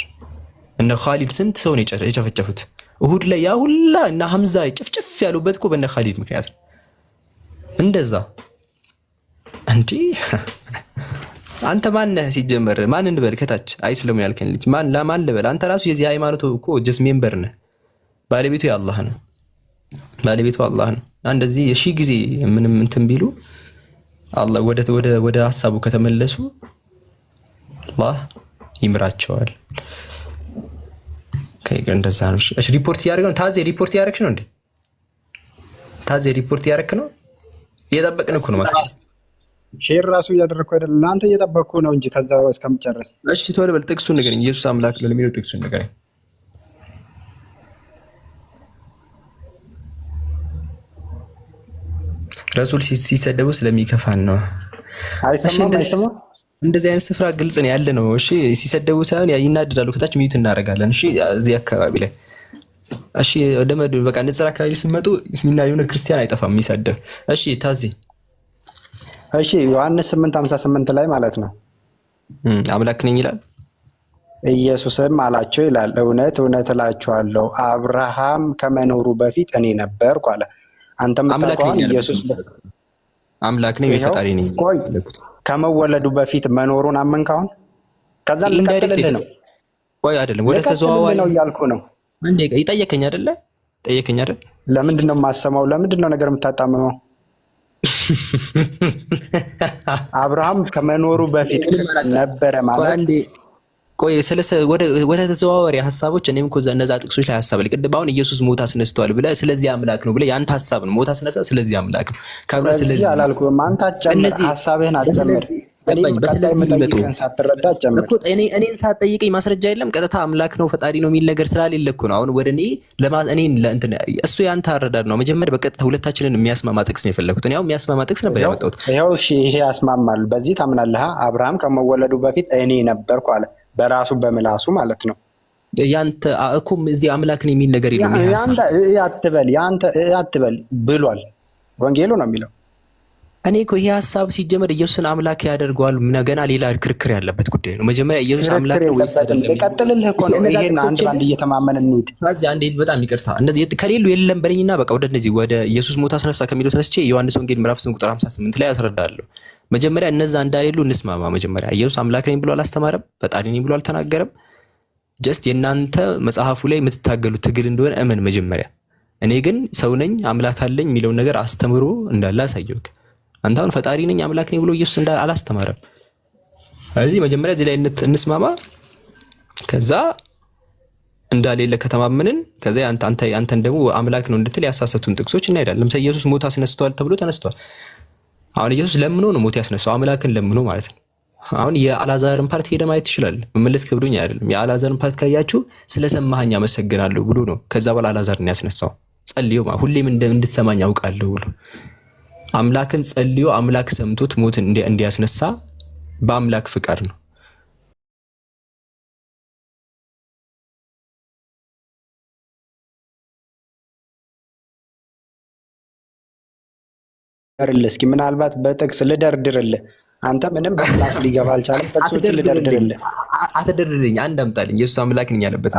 እነ ኻሊድ ስንት ሰው ነው የጨፈጨፉት እሁድ ላይ? ያ ሁላ እና ሐምዛ ጭፍጭፍ ያሉበት እኮ በእነ ኻሊድ ምክንያት ነው። እንደዛ እንዴ አንተ ማን ነህ ሲጀመር? ማን እንበል ከታች አይስለሙ ያልከኝ ልጅ ማን ልበል? አንተ ራሱ የዚህ ሃይማኖት እኮ ጀስ ሜምበር ነህ። ባለቤቱ የአላህ ነው። ባለቤቱ አላህ ነው። እንደዚህ የሺ ጊዜ ምንም እንትን ቢሉ አላህ ወደ ሐሳቡ ከተመለሱ አላህ ይምራቸዋል። እንደዛ ነው። እሺ ሪፖርት እያደረገ ነው። ታዜ ሪፖርት እያደረግሽ ነው እንዴ? ታዜ ሪፖርት እያደረግክ ነው? እየጠበቅን እኮ ነው ማለት ሼር ራሱ እያደረግኩ አይደለም፣ ለአንተ እየጠበቅኩ ነው እንጂ ከዛ እስከምጨርስ። እሺ ቶሎ በል ጥቅሱን ንገረኝ። ኢየሱስ አምላክ ነው ለሚለው ጥቅሱን ንገረኝ። ረሱል ሲሰደቡ ስለሚከፋን ነው። አይሰማም። እንደዚህ አይነት ስፍራ ግልጽ ነው ያለ ነው። እሺ ሲሰደቡ ሳይሆን ይናደዳሉ። ከታች ሚዩት እናደርጋለን። እሺ እዚህ አካባቢ ላይ እሺ ወደ በቃ ንጽር አካባቢ ሲመጡ የሆነ ክርስቲያን አይጠፋም የሚሰደብ። እሺ ታዚ እሺ ዮሐንስ 8:58 ላይ ማለት ነው አምላክ ነኝ ይላል። ኢየሱስም አላቸው ይላል እውነት እውነት እላችኋለሁ አብርሃም ከመኖሩ በፊት እኔ ነበርኩ አለ። አንተም ተቋም ኢየሱስ አምላክ ነኝ ፈጣሪ ነኝ። ቆይ ከመወለዱ በፊት መኖሩን አመንካውን? ከዛ ልቀጥልልህ ነው። ቆይ አይደለም ወደ ተዘዋዋሪ ነው እያልኩ ነው። አንዴ ይጠየቀኝ አይደለ? ጠየቀኝ አይደል? ለምንድን ነው የማሰማው? ለምንድን ነው ነገር የምታጣምመው? አብርሃም ከመኖሩ በፊት ነበረ ማለት ቆይ ወደ ተዘዋዋሪ ሀሳቦች እኔም እኮ እነዛ ጥቅሶች ላይ ሀሳብ ላይ ቅድም አሁን ኢየሱስ ሞት አስነስተዋል ብለህ ስለዚህ አምላክ ነው ብለህ ያንተ ሀሳብ ነው። ሞት አስነሳ ስለዚህ አምላክ ነው ካብራ ስለዚህ አላልኩም። አንተ አጨምር ሀሳብህን አጨምር። በስለዚህ ይመጡ እኮ እኔን ሳትጠይቀኝ ማስረጃ የለም። ቀጥታ አምላክ ነው ፈጣሪ ነው የሚል ነገር ስላሌለ እኮ ነው አሁን ወደ እኔን ለእንትን እሱ ያንተ አረዳድ ነው። መጀመሪያ በቀጥታ ሁለታችንን የሚያስማማ ጥቅስ ነው የፈለኩት። እኔ አሁን የሚያስማማ ጥቅስ ነበር ያመጣሁት። ይኸው እሺ ይሄ ያስማማል። በዚህ ታምናለህ? አብርሃም ከመወለዱ በፊት እኔ ነበርኩ አለ። በራሱ በምላሱ ማለት ነው። ያንተ እኮ እዚህ አምላክ ነው የሚል ነገር የለም። ያንተ አትበል ብሏል። ወንጌሉ ነው የሚለው። እኔ እኮ ይሄ ሀሳብ ሲጀመር ኢየሱስን አምላክ ያደርገዋል ገና ሌላ ክርክር ያለበት ጉዳይ ነው። መጀመሪያ ኢየሱስ አምላክ ነው ወይስ አይደለም? ቀጥልልህ እኮ ነው። ይሄን አንድ ባንድ እየተማመንን እንሂድ። ከዚህ አንዴ በጣም ይቅርታ እነዚህ ከሌሉ የለም በለኝና በቃ ወደ ኢየሱስ ሞት አስነሳ ከሚለው ተነስቼ ዮሐንስ ወንጌል ምዕራፍ 8 ቁጥር 58 ላይ ያስረዳለሁ። መጀመሪያ እነዛ እንዳሌሉ እንስማማ። መጀመሪያ ኢየሱስ አምላክ ነኝ ብሎ አላስተማረም፣ ፈጣሪ ነኝ ብሎ አልተናገረም። ጀስት የእናንተ መጽሐፉ ላይ የምትታገሉ ትግል እንደሆነ እመን መጀመሪያ። እኔ ግን ሰው ነኝ አምላክ አለኝ የሚለውን ነገር አስተምሮ እንዳለ አሳየውክ። አንተ አሁን ፈጣሪ ነኝ አምላክ ነኝ ብሎ ኢየሱስ አላስተማረም። ስለዚህ መጀመሪያ እዚህ ላይ እንስማማ። ከዛ እንዳሌለ ከተማመንን ከዛ አንተን ደግሞ አምላክ ነው እንድትል ያሳሰቱን ጥቅሶች እንሄዳለን። ለምሳሌ ኢየሱስ ሞት አስነስተዋል ተብሎ ተነስቷል። አሁን ኢየሱስ ለምኖ ነው ሞት ያስነሳው፣ አምላክን ለምኖ ማለት ነው። አሁን የአላዛርን ፓርት ሄደ ማየት ትችላለህ። መመለስ ከብዶኝ አይደለም። የአላዛርን ፓርት ካያችሁ ስለሰማኸኝ አመሰግናለሁ ብሎ ነው ከዛ በኋላ አላዛርን ያስነሳው። ጸልዮ ሁሌም እንድትሰማኝ አውቃለሁ ብሎ አምላክን ጸልዮ አምላክ ሰምቶት ሞት እንዲያስነሳ በአምላክ ፍቃድ ነው። እስኪ ምናልባት በጥቅስ ልደርድርልህ። አንተ ምንም በክላስ ሊገባ አልቻለም። ጥቅሶችን ልደርድርልህ። አትደርድርልኝ፣ አንድ አምጣልኝ። ኢየሱስ አምላክ ነኝ ያለበት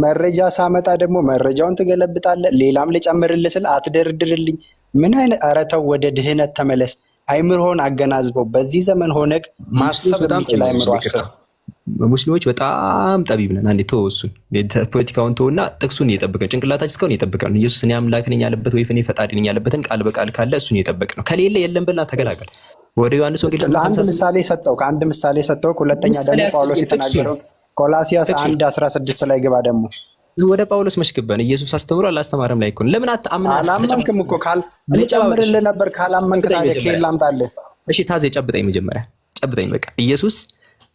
መረጃ ሳመጣ ደግሞ መረጃውን ትገለብጣለህ። ሌላም ልጨምርልህ ስል አትደርድርልኝ። ምን አይነት ኧረ ተው፣ ወደ ድህነት ተመለስ። አይምሮህን አገናዝበው። በዚህ ዘመን ሆነህ ማሰብ የሚችል አይምሮ አስብ። ሙስሊሞች በጣም ጠቢብ ነን። አንዴ ተወው እሱን ፖለቲካውን ተውና ጥቅሱን እየጠበቀን ጭንቅላታችን እስካሁን እየጠበቀን ነው። ኢየሱስ እኔ አምላክ ነኝ ያለበት ወይ እኔ ፈጣሪ ነኝ ያለበትን ቃል በቃል ካለ እሱን እየጠበቅን ነው። ከሌለ የለም ብልና ተገላገል። ወደ ዮሐንስ ወንጌል ከአንድ ምሳሌ ሰጠው። ሁለተኛ ደግሞ ጳውሎስ የተናገረው ቆላሲያስ 1:16 ላይ ግባ። ደግሞ ወደ ጳውሎስ መሽክበን ኢየሱስ አስተምሮ አላስተማረም ላይ እኮ ለምን አላመንክም እኮ ልጨምርልህ ነበር። ካላመንክ ታዲያ ከየት ላምጣልህ? እሺ ታዜ ጨብጠኝ፣ መጀመሪያ ጨብጠኝ። በቃ ኢየሱስ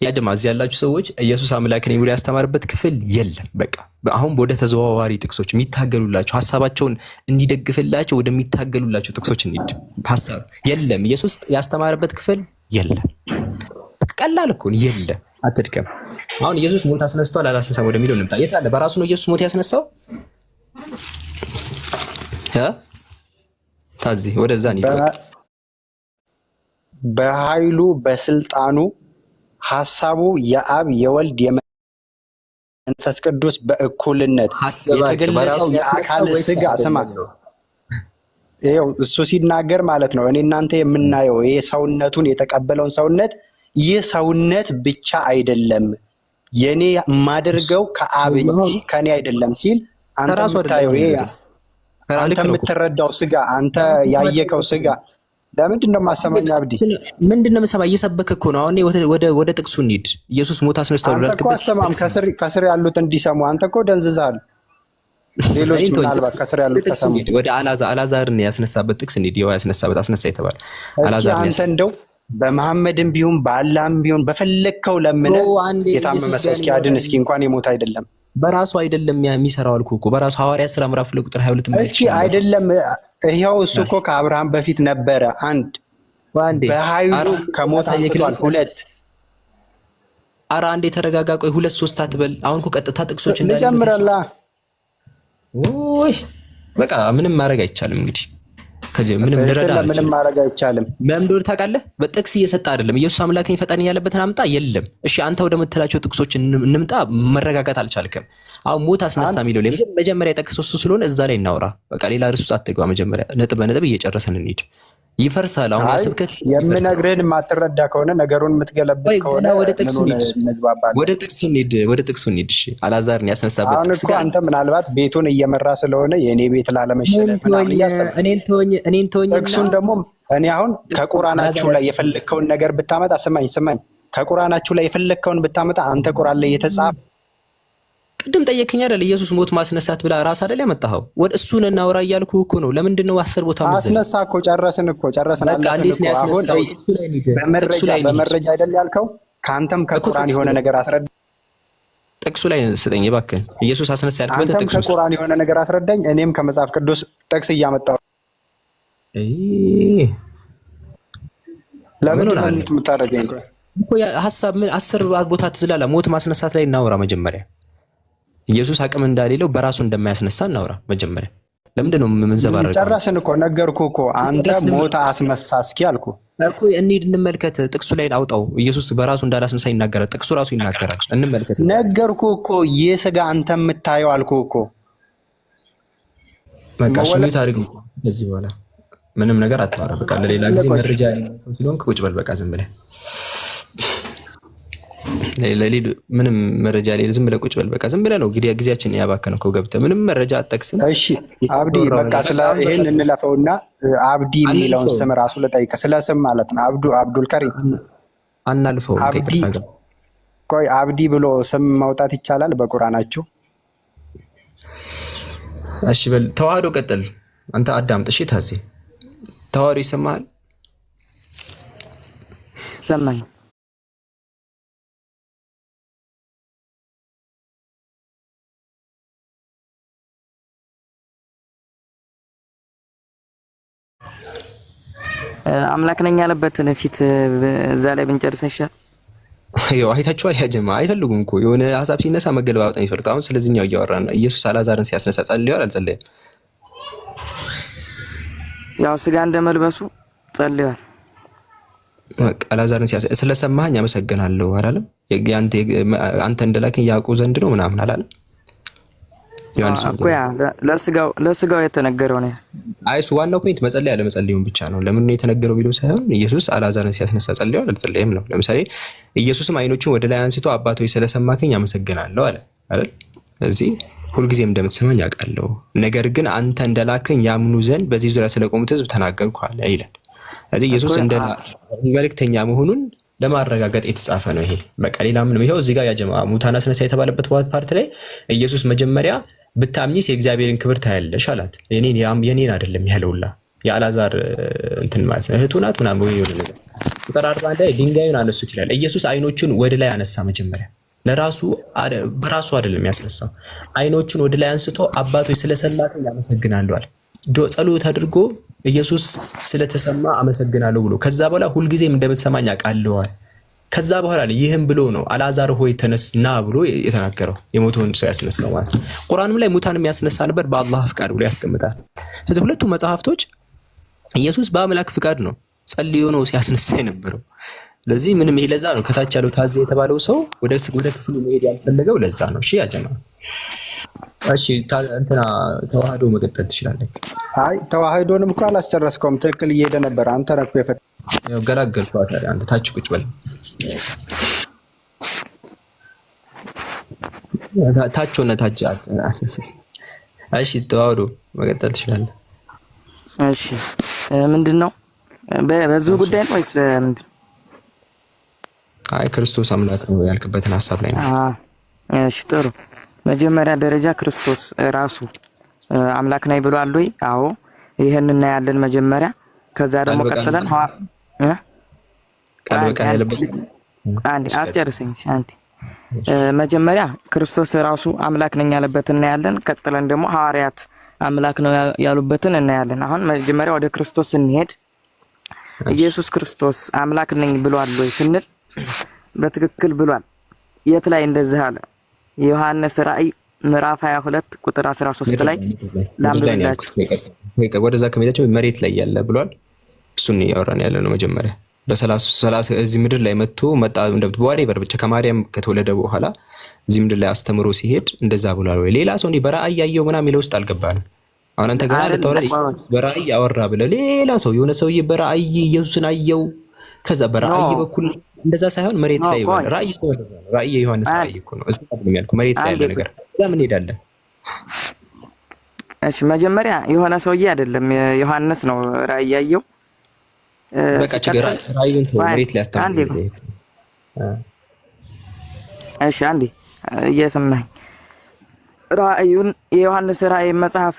ያጀማ እዚህ ያላችሁ ሰዎች ኢየሱስ አምላክ ነኝ ብሎ ያስተማርበት ክፍል የለም። በቃ አሁን ወደ ተዘዋዋሪ ጥቅሶች የሚታገሉላቸው ሀሳባቸውን እንዲደግፍላቸው ወደሚታገሉላቸው ጥቅሶች እንሂድ። ሀሳብ የለም ኢየሱስ ያስተማርበት ክፍል የለም። ቀላል እኮ የለም። አትድከም። አሁን ኢየሱስ ሞት አስነስቷል አላስነሳም ወደሚለው እንምጣ። የት አለ? በራሱ ነው ኢየሱስ ሞት ያስነሳው? ታዚ ወደዛ እንሂድ። በኃይሉ በስልጣኑ ሀሳቡ የአብ የወልድ የመንፈስ ቅዱስ በእኩልነት የተገለጸው የአካል ስጋ ስማ፣ ይኸው እሱ ሲናገር ማለት ነው። እኔ እናንተ የምናየው ይሄ ሰውነቱን የተቀበለውን ሰውነት ይህ ሰውነት ብቻ አይደለም፣ የኔ የማደርገው ከአብ እንጂ ከኔ አይደለም ሲል አንተ የምታየው አንተ የምትረዳው ስጋ አንተ ያየከው ስጋ ለምንድን ነው የማሰማኝ? አብዲ ምንድን ነው የምሰማ? እየሰበከ እኮ ነው። አሁን ወደ ጥቅሱ እንሂድ። ኢየሱስ ሞት አስነስቷል። አንተ እኮ አሰማም ከስር ያሉት እንዲሰሙ። አንተ እኮ ደንዝዛል። ሌሎች ምናልባት ከስር ያሉት ተሰሙ። ወደ አላዛርን ያስነሳበት ጥቅስ እንሂድ። ይኸው ያስነሳበት አስነሳ የተባለ አላዛር አንተ እንደው በመሐመድም ቢሆን በአላህም ቢሆን በፈለግከው ለምነህ የታመመ ሰው እስኪ አድን እስኪ እንኳን የሞት አይደለም በራሱ አይደለም የሚሰራው አልኩህ እኮ በራሱ ሐዋርያት ሥራ ምዕራፍ ቁጥር 22 እስኪ አይደለም ይሄው እሱ እኮ ከአብርሃም በፊት ነበረ። አንድ በኃይሉ ከሞት አንስቷል። ሁለት አንዴ ተረጋጋ። ቆይ 2 3 አትበል። አሁን እኮ ቀጥታ ጥቅሶች እንደጀምራላ ወይ በቃ ምንም ማድረግ አይቻልም። እንግዲህ ከዚህ ምንም ልረዳ ምንም ማድረግ አይቻልም። መምዶር ታውቃለህ፣ በጥቅስ እየሰጠ አይደለም። ኢየሱስ አምላክ ነኝ ፈጣን ያለበትን አምጣ የለም። እሺ አንተ ወደ ምትላቸው ጥቅሶች እንምጣ። መረጋጋት አልቻልክም። አሁን ሞት አስነሳ የሚለው ላይ መጀመሪያ የጠቅሰው እሱ ስለሆነ እዛ ላይ እናውራ። በቃ ሌላ ርዕስ ውስጥ አትግባ። መጀመሪያ ነጥብ በነጥብ እየጨረሰን እንሂድ። ይፈርሳል። አሁን ያስብከት የምነግርህን የማትረዳ ከሆነ ነገሩን የምትገለብጥ ከሆነ ወደ ጥቅሱ እንሂድ። እሺ አላዛርን ያስነሳበት ጥቅስ ጋር አንተ ምናልባት ቤቱን እየመራ ስለሆነ የኔ ቤት ላለመሸነፍ ምናምን እያሰብክ እኔን ተወኝ። ጥቅሱን ደግሞ እኔ አሁን ከቁርአናችሁ ላይ የፈለግከውን ነገር ብታመጣ ስማኝ፣ ከቁርአናችሁ ላይ የፈለግከውን ብታመጣ አንተ ቁርአን ላይ የተጻፈ ቅድም ጠየቅኝ አይደል? ኢየሱስ ሞት ማስነሳት ብላ ራስ አይደል ያመጣኸው? ወደ እሱን እናውራ እያልኩህ እኮ ነው። ለምንድን ነው 10 ቦታ አስነሳ እኮ ጨረስን አለፈን እኮ። አሁን በመረጃ አይደል ያልከው? ከአንተም ከቁርአን የሆነ ነገር አስረዳኝ። ጥቅሱ ላይ ስጠኝ እባክህ። ኢየሱስ አስነሳ ያልክበት ጥቅሱ አንተም ከቁርአን የሆነ ነገር አስረዳኝ፣ እኔም ከመጽሐፍ ቅዱስ ጥቅስ እያመጣሁ። ለምን ነው የምታደርገኝ እኮ? ሐሳብ ምን 10 ቦታ ትዝላላ። ሞት ማስነሳት ላይ እናውራ መጀመሪያ። ኢየሱስ አቅም እንዳሌለው በራሱ እንደማያስነሳ እናውራ መጀመሪያ። ለምንድን ነው የምንዘባረቀው? ጨረስን እኮ ነገርኩህ እኮ። አንተ ሞት አስነሳ እስኪ አልኩህ እኮ። እንሂድ እንመልከት። ጥቅሱ ላይ አውጣው። ኢየሱስ በራሱ እንዳላስነሳ ይናገራል። ጥቅሱ ራሱ ይናገራል። እንመልከት። ነገርኩህ እኮ። ይህ ስጋ አንተ የምታየው አልኩህ እኮ። በቃ ሽኒ ታሪክ ነው። ከዚህ በኋላ ምንም ነገር አታወራ። በቃ ለሌላ ጊዜ መረጃ ስለሆንክ ቁጭ በል። በቃ ዝም ብለህ ለሊድ ምንም መረጃ ላይ ዝም ብለህ ቁጭ በል። በቃ ዝም ብለህ ነው እንግዲህ ጊዜያችን ያባከነው እኮ ገብተህ ምንም መረጃ አትጠቅስም። እሺ አብዲ በቃ ስለ ይሄን እንለፈውና አብዲ የሚለውን ስም ራሱ ልጠይቅህ። ስለ ስም ማለት ነው አብዱል ከሪም አናልፈው። ቆይ አብዲ ብሎ ስም ማውጣት ይቻላል በቁርአናችሁ? እሺ በል ተዋህዶ ቀጥል። አንተ አዳምጥ። እሺ ታዚ ተዋህዶ ይሰማል? ሰማኝ። አምላክ ነኝ ያለበትን ፊት እዛ ላይ ብንጨርስ አይሻል? ያው አይታችኋል። ያ ጀማ አይፈልጉም እኮ የሆነ ሐሳብ ሲነሳ መገለባበጥ ነው የሚፈርጠው። አሁን ስለዚህኛው እያወራን ነው። ኢየሱስ አላዛርን ሲያስነሳ ጸልዮአል አልጸለየም? ያው ስጋ እንደመልበሱ ጸልዮአል። በቃ አላዛርን ስለሰማኸኝ አመሰግናለሁ አላለም? አንተ እንደላከኝ ያውቁ ዘንድ ነው ምናምን አላለም? እኮ ያ ለስጋው የተነገረው ነው። አይሱ ዋናው ፖይንት መጸለይ ያለ መጸለዩን ብቻ ነው። ለምን ነው የተነገረው ቢለው ሳይሆን ኢየሱስ አላዛርን ሲያስነሳ ጸልዮአል አልጸለየም ነው። ለምሳሌ ኢየሱስም አይኖቹን ወደ ላይ አንስቶ አባት ሆይ ስለሰማከኝ አመሰግናለሁ አለ አይደል? እዚህ ሁልጊዜም እንደምትሰማኝ አውቃለሁ፣ ነገር ግን አንተ እንደላከኝ ያምኑ ዘንድ በዚህ ዙሪያ ስለቆሙት ሕዝብ ተናገርኩ አለ ይላል። ስለዚህ ኢየሱስ እንደ መልእክተኛ መሆኑን ለማረጋገጥ የተጻፈ ነው ይሄ። በቃ ሌላ ምንም። ይሄው እዚህ ጋር ያጀማ ሙታን አስነሳ የተባለበት ፓርት ላይ ኢየሱስ መጀመሪያ ብታምኚስ የእግዚአብሔርን ክብር ታያለሽ አላት። የኔን አይደለም ያለውላ የአላዛር እንትን ማለት ነው እህቱ ናት ምናምን ወይ ይወለ ነገር ቁጥር 41 ላይ ድንጋዩን አነሱት ይላል። ኢየሱስ አይኖቹን ወደ ላይ አነሳ። መጀመሪያ በራሱ አይደለም ያስነሳው። አይኖቹን ወደ ላይ አንስቶ አባቶች ስለሰማከኝ አመሰግናለሁ አለ። ጸሎት አድርጎ ኢየሱስ ስለተሰማ አመሰግናለሁ ብሎ ከዛ በኋላ ሁልጊዜም እንደምትሰማኝ አውቃለሁ አለ። ከዛ በኋላ ይህም ብሎ ነው አላዛር ሆይ ተነስና ብሎ የተናገረው የሞተውን ሰው ያስነሳው ማለት ነው። ቁርአንም ላይ ሙታንም ያስነሳ ነበር በአላህ ፍቃድ ብሎ ያስቀምጣል። ስለዚህ ሁለቱ መጽሐፍቶች ኢየሱስ በአምላክ ፍቃድ ነው ጸልዮ ነው ሲያስነሳ የነበረው። ለዚህ ምንም ይሄ ለዛ ነው ከታች ያለው ታዘ የተባለው ሰው ወደ ክፍሉ መሄድ ያልፈለገው ለዛ ነው። እሺ ያጀማ እሺ እንትና ተዋህዶ መቀጠል ትችላለህ። አይ ተዋህዶንም እኮ አላስጨረስከውም። ትክክል እየሄደ ነበር። አንተ ነህ እኮ ያው ገላገልኩህ አይደል? አንተ ታች ቁጭ በል። ታች ሆነ ታች። እሺ ተዋህዶ መቀጠል ትችላለህ። እሺ ምንድነው በዙ ጉዳይ ነው ወይስ ምንድን? አይ ክርስቶስ አምላክ ነው ያልክበትን ሐሳብ ላይ ነው። እሺ ጥሩ። መጀመሪያ ደረጃ ክርስቶስ ራሱ አምላክ ነኝ ብሏል ወይ? አዎ ይሄን እናያለን መጀመሪያ። ከዛ ደግሞ ቀጥለን ቃል በቃል ያለበት አንዴ አስጨርሰኝ። አንዴ መጀመሪያ ክርስቶስ ራሱ አምላክ ነኝ ያለበት እናያለን። ቀጥለን ደግሞ ሐዋርያት አምላክ ነው ያሉበትን እናያለን። አሁን መጀመሪያ ወደ ክርስቶስ ስንሄድ ኢየሱስ ክርስቶስ አምላክ ነኝ ብሏል ወይ ስንል በትክክል ብሏል። የት ላይ እንደዚህ አለ? ዮሐንስ ራእይ ምዕራፍ 22 ቁጥር 13 ላይ ላምብላችሁ። ወደዛ ከመሄዳቸው መሬት ላይ ያለ ብሏል። እሱን ያወራን ያለ ነው መጀመሪያ በ30 እዚህ ምድር ላይ መጣ እንደብት ወሬቨር ብቻ ከማርያም ከተወለደ በኋላ እዚህ ምድር ላይ አስተምሮ ሲሄድ እንደዛ ብሏል ወይ? ሌላ ሰው እንዲህ በራእይ ያየው ምናምን የሚለው ውስጥ አልገባንም። አሁን አንተ ገና ልታወራ በራእይ ያወራ ብለህ ሌላ ሰው የሆነ ሰውዬ በራእይ ኢየሱስን አየው ከዛ በራእይ በኩል እንደዛ ሳይሆን መሬት ላይ ይሆናል። ራእይ እኮ ነው። ራእይ የዮሐንስ ራእይ እኮ ነው። እሱ አይደለም ያልኩህ መሬት ላይ ያለ ነገር። እዛ ምን ሄዳለን? እሺ መጀመሪያ የሆነ ሰውዬ አይደለም ዮሐንስ ነው ራእይ ያየው። በቃ ችግር ራእዩን መሬት ላይ አስተምሮ እሺ አንዴ እየሰማኝ ራእዩን የዮሐንስ ራእይ መጽሐፍ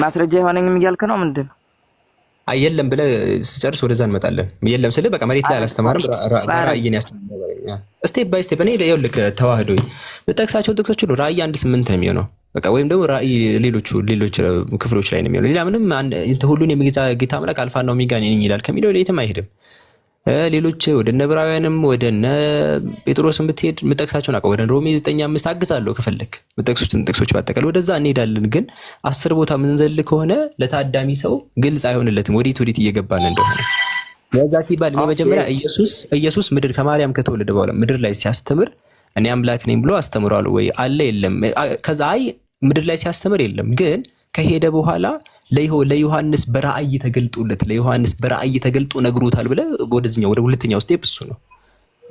ማስረጃ የሆነኝም እያልክ ነው ምንድነው? የለም ብለህ ስጨርስ ወደዛ እንመጣለን። የለም ስለ በቃ መሬት ላይ አላስተማርም ራእይን ያስተምራል። ስቴፕ ባይ ስቴፕ እኔ ይኸውልህ ተዋህዶ በጠቅሳቸው ጥቅሶች ሁሉ ራእይ 1:8 ነው የሚሆነው። በቃ ወይም ደግሞ ራእይ ሌሎች ክፍሎች ላይ ነው የሚሆነው። ሌላ ምንም ሁሉን የሚገዛ ጌታ አምላክ አልፋና ኦሜጋ ነኝ ይላል ከሚለው የትም አይሄድም። ሌሎች ወደ ዕብራውያንም ወደ ጴጥሮስም ብትሄድ የምጠቅሳቸውን ወደ ሮሜ 9:5 አግዛለሁ ከፈለክ የምጠቅሱትን ጥቅሶች ባጠቃላይ ወደዛ እንሄዳለን። ግን 10 ቦታ ምንዘል ከሆነ ለታዳሚ ሰው ግልጽ አይሆንለትም ወዴት እየገባን እንደሆነ። ለዛ ሲባል እኔ መጀመሪያ ኢየሱስ ምድር ከማርያም ከተወለደ በኋላ ምድር ላይ ሲያስተምር እኔ አምላክ ነኝ ብሎ አስተምሯል ወይ? አለ የለም። ከዛ ምድር ላይ ሲያስተምር የለም። ግን ከሄደ በኋላ ለዮሐንስ በራእይ ተገልጦ ነግሮታል ብለ ወደዚህኛው ወደ ሁለተኛው ስቴፕ እሱ ነው።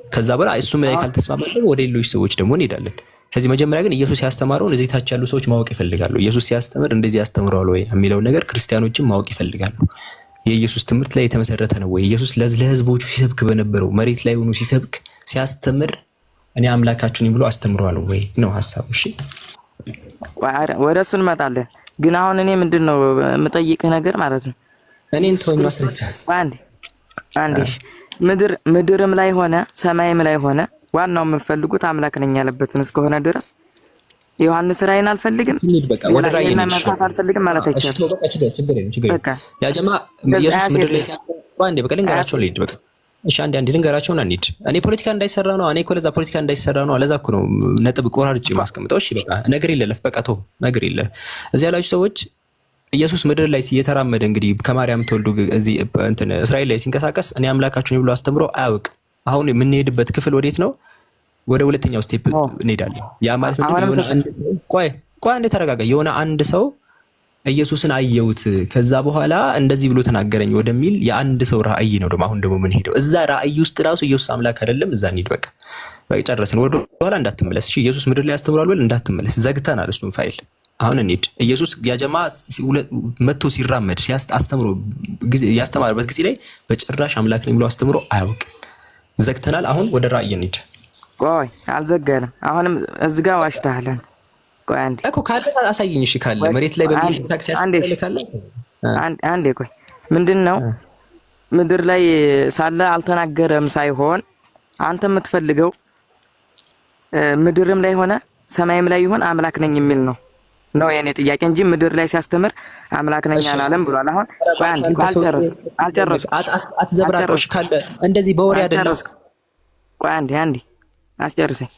ከዛ በኋላ እሱም ላይ ካልተስማማን ወደ ሌሎች ሰዎች ደግሞ እንሄዳለን። ከዚህ መጀመሪያ ግን ኢየሱስ ያስተማረውን እዚህ ታች ያሉ ሰዎች ማወቅ ይፈልጋሉ። ኢየሱስ ሲያስተምር እንደዚህ ያስተምራል ወይ የሚለው ነገር ክርስቲያኖችን ማወቅ ይፈልጋሉ። የኢየሱስ ትምህርት ላይ የተመሰረተ ነው ወይ? ኢየሱስ ለህዝቦቹ ሲሰብክ በነበረው መሬት ላይ ሆኖ ሲያስተምር እኔ አምላካችሁ ነኝ ብሎ አስተምሯል ወይ ነው ሐሳቡ። እሺ ወደ እሱ እንመጣለን። ግን አሁን እኔ ምንድነው የምጠይቅህ ነገር ማለት ነው እኔን ተወኝ ማስረጃ አንዴ ምድርም ላይ ሆነ ሰማይም ላይ ሆነ ዋናው የምፈልጉት አምላክ ነኝ ያለበትን እስከሆነ ድረስ ዮሐንስ ራእይን አልፈልግም ወደ ራእይን መጽሐፍ አልፈልግም ማለት አይቻልም። በቃ ችግር የለም ያ ጀማ ኢየሱስ ምድር ላይ ሲያስተምር አንዴ በቃ ልንገራቸው ልሂድ በቃ እሺ አንዴ ልንገራቸውና እንሂድ። እኔ ፖለቲካ እንዳይሰራ ነው ለዛ ፖለቲካ እንዳይሰራ ነው ለዛ እኮ ነው ነጥብ ቆራርጬ ማስቀምጠው። እሺ በቃ ነገር ይለለፍ በቃ ተው ነገር ይለ እዚህ ያላችሁ ሰዎች ኢየሱስ ምድር ላይ እየተራመደ እንግዲህ ከማርያም ተወልዶ እዚህ እስራኤል ላይ ሲንቀሳቀስ እኔ አምላካችሁ ነኝ ብሎ አስተምሮ አያውቅ። አሁን የምንሄድበት ክፍል ወዴት ነው? ወደ ሁለተኛው ስቴፕ እንሄዳለን። ያ ማለት ነው ቆይ አንዴ ተረጋጋ። የሆነ አንድ ሰው ኢየሱስን አየሁት ከዛ በኋላ እንደዚህ ብሎ ተናገረኝ ወደሚል የአንድ ሰው ራእይ ነው ደግሞ አሁን ደግሞ ምን ሄደው እዛ ራእይ ውስጥ ራሱ ኢየሱስ አምላክ አይደለም። እዛ እንሂድ በቃ ጨረስን። ወደ ኋላ እንዳትመለስ እሺ። ኢየሱስ ምድር ላይ ያስተምራል ወይ እንዳትመለስ፣ ዘግተናል እሱን ፋይል። አሁን እንሂድ። ኢየሱስ ያጀማ መጥቶ ሲራመድ ሲያስተምሮ ያስተማረበት ጊዜ ላይ በጭራሽ አምላክ ነኝ ብሎ አስተምሮ አያውቅም። ዘግተናል። አሁን ወደ ራእይ እንሂድ። ቆይ አልዘጋንም። አሁንም እዚህ ጋር ዋሽተሃል አንተ። ቆይ አንዴ እኮ ካለ አሳየኝ። እሺ ካለ መሬት ላይ በሚል ታክሲ ያስተካክላል። አንዴ ቆይ ምንድነው ምድር ላይ ሳለ አልተናገረም ሳይሆን አንተ የምትፈልገው ምድርም ላይ ሆነ ሰማይም ላይ ይሆን አምላክ ነኝ የሚል ነው የኔ ጥያቄ እንጂ ምድር ላይ ሲያስተምር አምላክ ነኝ አላለም ብሏል። አሁን ቆይ አንዴ አልጨረስኩም። አትዘብራቆሽ ካለ እንደዚህ በወሬ አይደለም። ቆይ አንዴ አስጨርሰኝ።